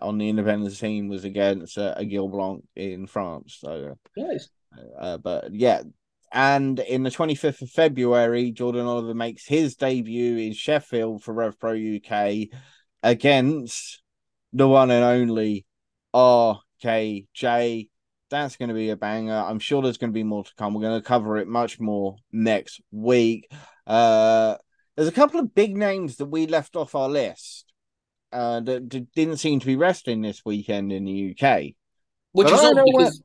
on the independent scene was against Aguil Blanc in France. So, Nice. but yeah. And in the 25th of February, Jordan Oliver makes his debut in Sheffield for Rev Pro UK against the one and only RKJ. That's going to be a banger. I'm sure there's going to be more to come. We're going to cover it much more next week. There's a couple of big names that we left off our list that didn't seem to be wrestling this weekend in the UK. Which But is I odd know because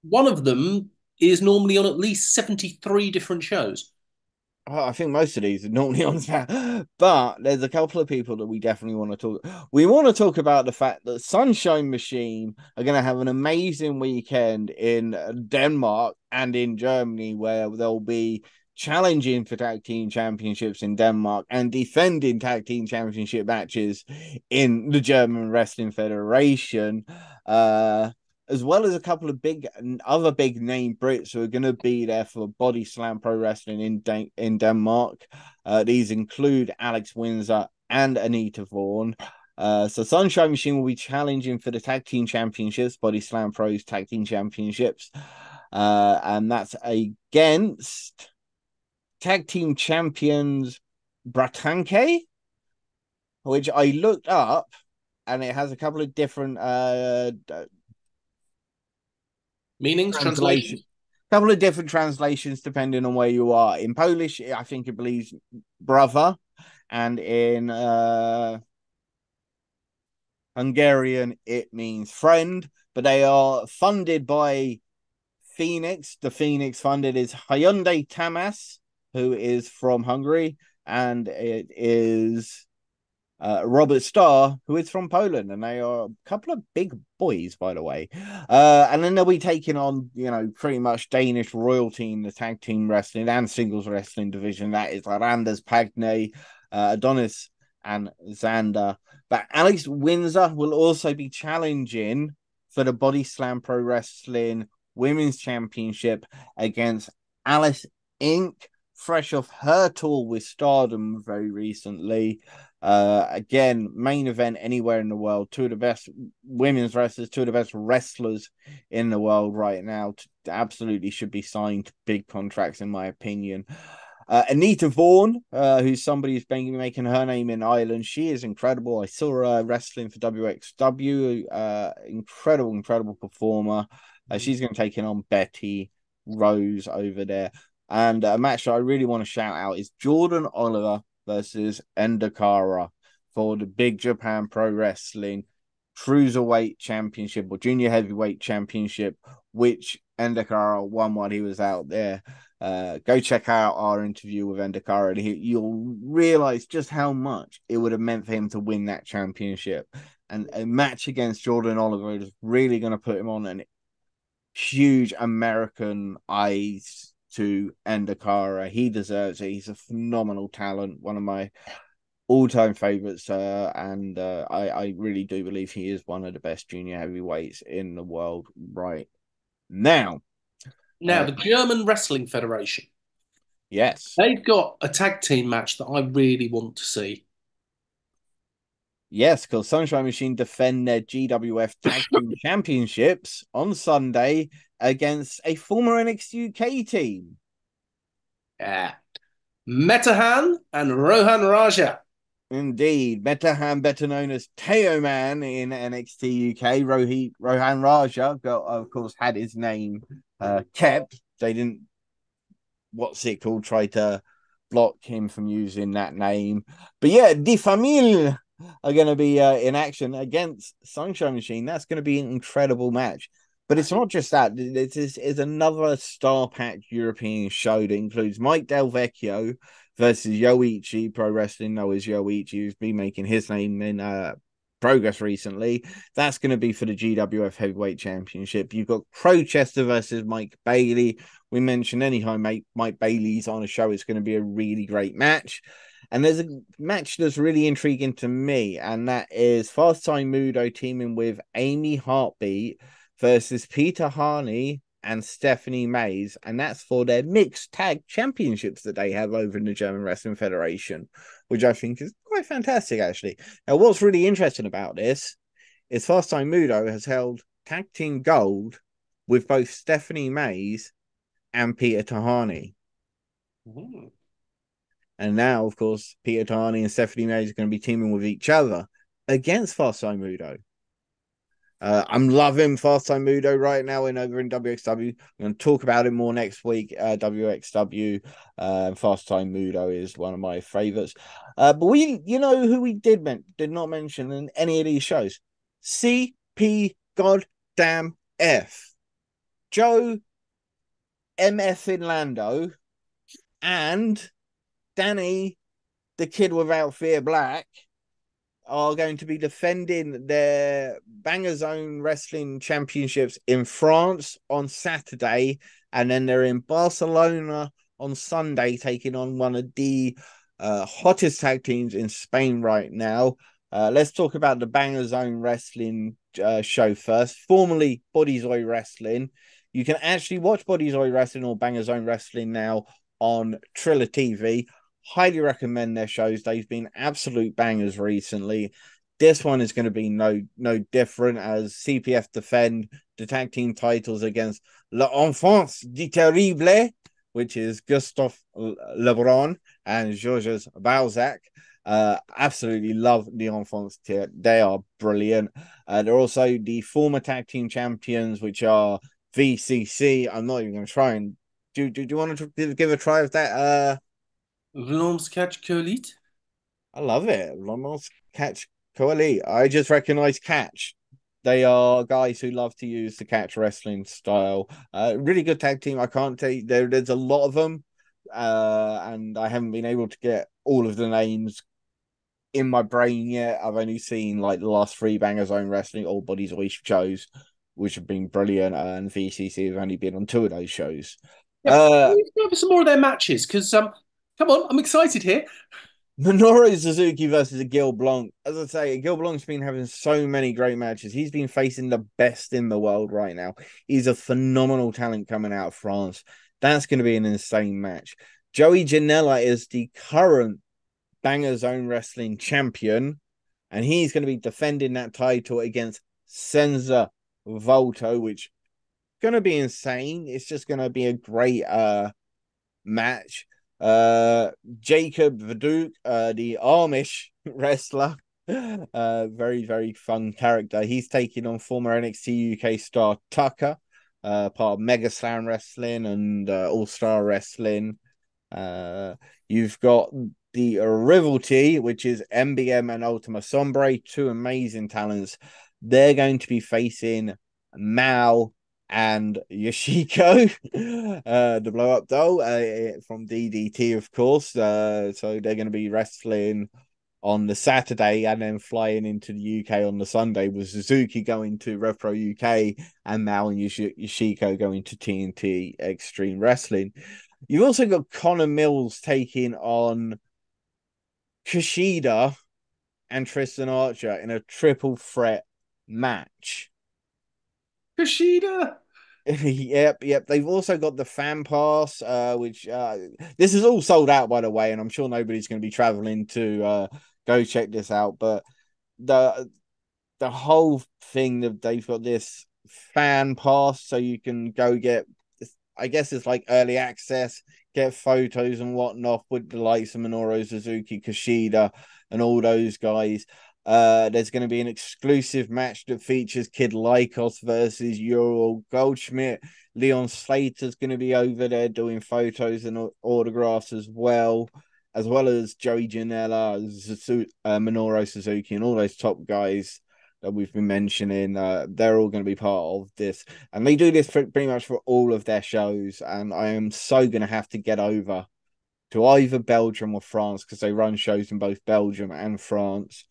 one of them is normally on at least 73 different shows. I think most of these are normally on that, but there's a couple of people that we definitely want to talk. We want to talk about the fact that Sunshine Machine are going to have an amazing weekend in Denmark and in Germany, where they'll be challenging for tag team championships in Denmark and defending tag team championship matches in the German Wrestling Federation. As well as a couple of other big name Brits who are going to be there for Body Slam Pro Wrestling in Denmark. These include Alex Windsor and Anita Vaughan. So Sunshine Machine will be challenging for the Tag Team Championships, Body Slam Pro's Tag Team Championships. And that's against Tag Team Champions Bratanke, which I looked up, and it has a couple of different Meanings, translations. couple of different translations depending on where you are. In Polish, I think it believes brother, and in Hungarian, it means friend. But they are funded by Phoenix. The Phoenix funded is Hyundai Tamas, who is from Hungary, and it is Robert Starr, who is from Poland, and they are a couple of big boys, by the way. And then they'll be taking on, pretty much Danish royalty in the tag team wrestling and singles wrestling division. That is Anders Pagne, Adonis, and Xander. But Alex Windsor will also be challenging for the Body Slam Pro Wrestling Women's Championship against Alice Inc., fresh off her tour with Stardom very recently. Again, main event anywhere in the world. Two of the best women's wrestlers, two of the best wrestlers in the world right now. Absolutely should be signed to big contracts, in my opinion. Anita Vaughan, who's somebody who's been making her name in Ireland. She is incredible. I saw her wrestling for WXW. Incredible performer. She's going to take in on Betty Rose over there. And a match that I really want to shout out is Jordan Oliver versus Endakara for the Big Japan Pro Wrestling Cruiserweight Championship or Junior Heavyweight Championship, which Endakara won while he was out there. Go check out our interview with Endakara, and you'll realize just how much it would have meant for him to win that championship. And a match against Jordan Oliver is really going to put him on an huge American eyes to Endakara. He deserves it. He's a phenomenal talent, one of my all-time favorites, and I really do believe he is one of the best junior heavyweights in the world right now. Now, the German Wrestling Federation. Yes. They've got a tag team match that I really want to see. Yes, because Sunshine Machine defend their GWF Tag Team Championships on Sunday against a former NXT UK team. Yeah. Metahan and Rohan Raja. Indeed. Metahan, better known as Teo Man in NXT UK. Rohan Raja, of course, had his name kept. They didn't, try to block him from using that name. But yeah, Die Famille are going to be in action against Sunshine Machine. That's going to be an incredible match. But it's not just that. It's another star-packed European show that includes Mike Del Vecchio versus Yoichi, pro wrestling known as Yoichi, who's been making his name in Progress recently. That's going to be for the GWF Heavyweight Championship. You've got Crowchester versus Mike Bailey. We mentioned anytime Mike Bailey's on a show, it's going to be a really great match. And there's a match that's really intriguing to me, and that is Fast Time Mudo teaming with Amy Heartbeat versus Peter Harney and Stephanie Mays, and that's for their mixed tag championships that they have over in the German Wrestling Federation, which I think is quite fantastic, actually. Now, what's really interesting about this is Fast Time Mudo has held tag team gold with both Stephanie Mays and Peter Tahani. Mm. And now, of course, Peter Tahani and Stephanie Mays are going to be teaming with each other against Fast Time Mudo. I'm loving Fast Time Mudo right now over in WXW. I'm going to talk about it more next week. WXW Fast Time Mudo is one of my favorites. But who we did not mention in any of these shows? CP Goddamn F. Joe MF Inlando and Danny, the Kid Without Fear Black, are going to be defending their Banger Zone Wrestling Championships in France on Saturday, and then they're in Barcelona on Sunday, taking on one of the hottest tag teams in Spain right now. Let's talk about the Banger Zone Wrestling show first, formerly Bodyzoy Wrestling. You can actually watch Bodyzoy Wrestling or Banger Zone Wrestling now on Triller TV. Highly recommend their shows. They've been absolute bangers recently. This one is going to be no different, as CPF defend the tag team titles against L'Enfance du Terrible, which is Gustave Lebron and Georges Balzac. Absolutely love the Enfants. They are brilliant. They're also the former tag team champions, which are VCC. I'm not even going to try and do you want to give a try of that? Vlaams Catch Colit. I love it. Vlaams Catch Coali. I just recognize Catch. They are guys who love to use the catch wrestling style. Really good tag team. I can't tell you, there's a lot of them, and I haven't been able to get all of the names in my brain yet. I've only seen like the last three Banger Zone Wrestling All Bodies Oish shows, which have been brilliant, and VCC have only been on two of those shows. Yeah, we go over some more of their matches because come on, I'm excited here. Minoru Suzuki versus Gil Blanc. As I say, Gil Blanc's been having so many great matches. He's been facing the best in the world right now. He's a phenomenal talent coming out of France. That's going to be an insane match. Joey Janela is the current Banger Zone Wrestling champion, and he's going to be defending that title against Senza Volto, which is going to be insane. It's just going to be a great match. Jacob Verduk, the Amish wrestler, very, very fun character. He's taking on former NXT UK star Tucker, part of Mega Slam Wrestling and All Star Wrestling. You've got the Rivalry, which is MBM and Ultima Sombre, two amazing talents. They're going to be facing Mao and Yoshiko, the blow up doll from DDT, of course. So they're going to be wrestling on the Saturday and then flying into the UK on the Sunday, with Suzuki going to Rev Pro UK and Mao and Yoshiko going to TNT Extreme Wrestling. You've also got Connor Mills taking on Kushida and Tristan Archer in a triple threat match. Kushida. Yep. They've also got the fan pass, which this is all sold out, by the way, and I'm sure nobody's going to be traveling to go check this out. But the whole thing that they've got this fan pass, so you can go get, I guess it's like early access, get photos and whatnot with the likes of Minoru Suzuki, Kushida, and all those guys. There's going to be an exclusive match that features Kid Lycos versus Ural Goldschmidt. Leon Slater's going to be over there doing photos and autographs as well as Joey Janela, Minoru Suzuki, and all those top guys that we've been mentioning. They're all going to be part of this, and they do this pretty much for all of their shows. And I am so going to have to get over to either Belgium or France, because they run shows in both Belgium and France.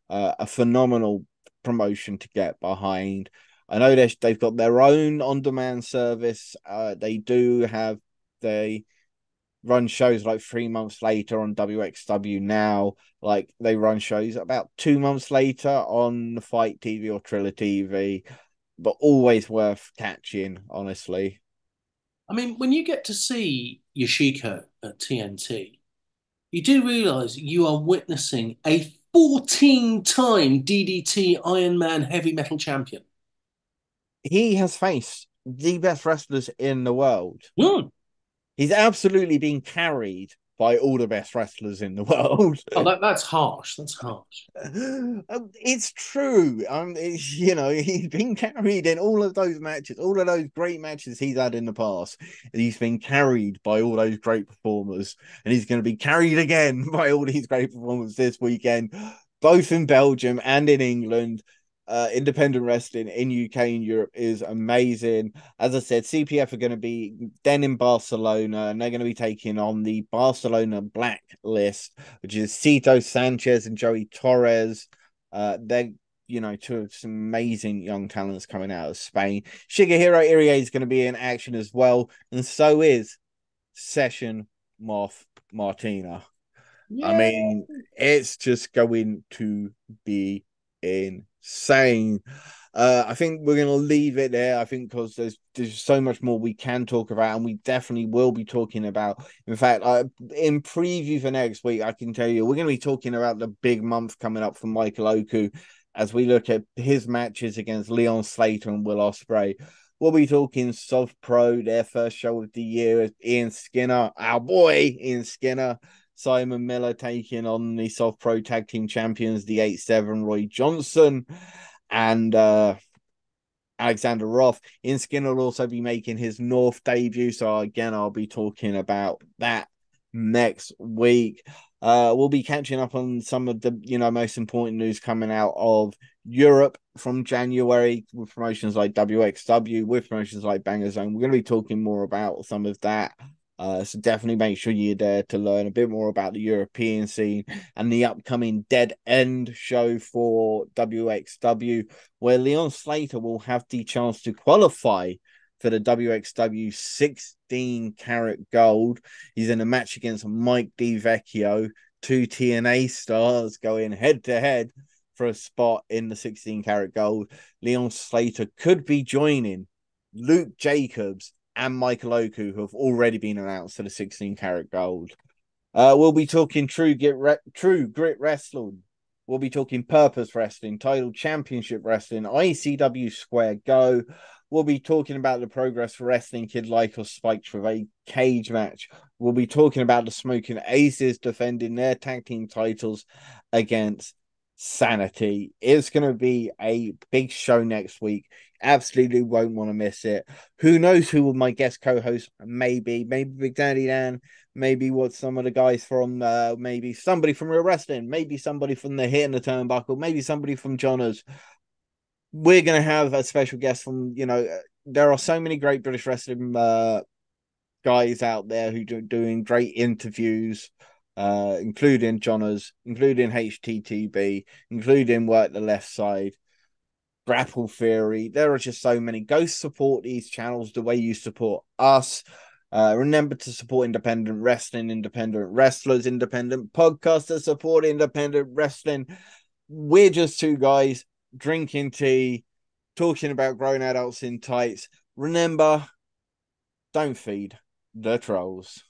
A phenomenal promotion to get behind. I know they've got their own on-demand service. They run shows like 3 months later on WXW now. Like, they run shows about 2 months later on Fight TV or Triller TV, but always worth catching, honestly. I mean, when you get to see Yoshiko at TNT, you do realize you are witnessing a 14-time DDT Iron Man heavy metal champion. He has faced the best wrestlers in the world. Mm. He's absolutely been carried by all the best wrestlers in the world. Oh, that's harsh. That's harsh. It's true. He's been carried in all of those matches, all of those great matches he's had in the past. He's been carried by all those great performers, and he's going to be carried again by all these great performers this weekend, both in Belgium and in England. Independent wrestling in UK and Europe is amazing. As I said, CPF are going to be then in Barcelona, and they're going to be taking on the Barcelona Blacklist, which is Cito Sanchez and Joey Torres. They're two of some amazing young talents coming out of Spain. Shigehiro Irie is going to be in action as well, and so is Session Martina. Yeah. I mean, it's just going to be insane. I think we're going to leave it there. I think because there's so much more we can talk about, and we definitely will be talking about. In fact, in preview for next week, I can tell you we're going to be talking about the big month coming up for Michael Oku as we look at his matches against Leon Slater and Will Ospreay. We'll be talking Soft Pro, their first show of the year. Ian Skinner, our boy Ian Skinner. Simon Miller taking on the Soft Pro Tag Team Champions, the 8-7 Roy Johnson and Alexander Roth. Ian Skinner will also be making his North debut. So again, I'll be talking about that next week. We'll be catching up on some of the most important news coming out of Europe from January, with promotions like WXW, with promotions like Banger Zone. We're going to be talking more about some of that So definitely make sure you're there to learn a bit more about the European scene and the upcoming Dead End show for WXW, where Leon Slater will have the chance to qualify for the WXW 16 karat gold. He's in a match against Mike DiVecchio, two TNA stars going head to head for a spot in the 16 karat gold. Leon Slater could be joining Luke Jacobs and Michael Oku, who have already been announced for the 16 karat gold. We'll be talking True Grit Wrestling. We'll be talking Purpose Wrestling, Title Championship Wrestling, ICW Square Go. We'll be talking about the Progress Wrestling Kid Lycos Spikes with a cage match. We'll be talking about the Smoking Aces defending their tag team titles against Sanity. It's going to be a big show next week. Absolutely won't want to miss it. Who knows who my guest co-host maybe Big Daddy Dan, maybe what some of the guys from maybe somebody from Real Wrestling, maybe somebody from the Hit and the Turnbuckle, maybe somebody from Johners. We're going to have a special guest from, there are so many great British wrestling guys out there who doing great interviews, including Johners, including HTTB, including Work the Left Side, Grapple Theory. There are just so many. Go support these channels the way you support us. Remember to support independent wrestling, independent wrestlers, independent podcasters, support independent wrestling. We're just two guys drinking tea, talking about grown adults in tights. Remember, don't feed the trolls.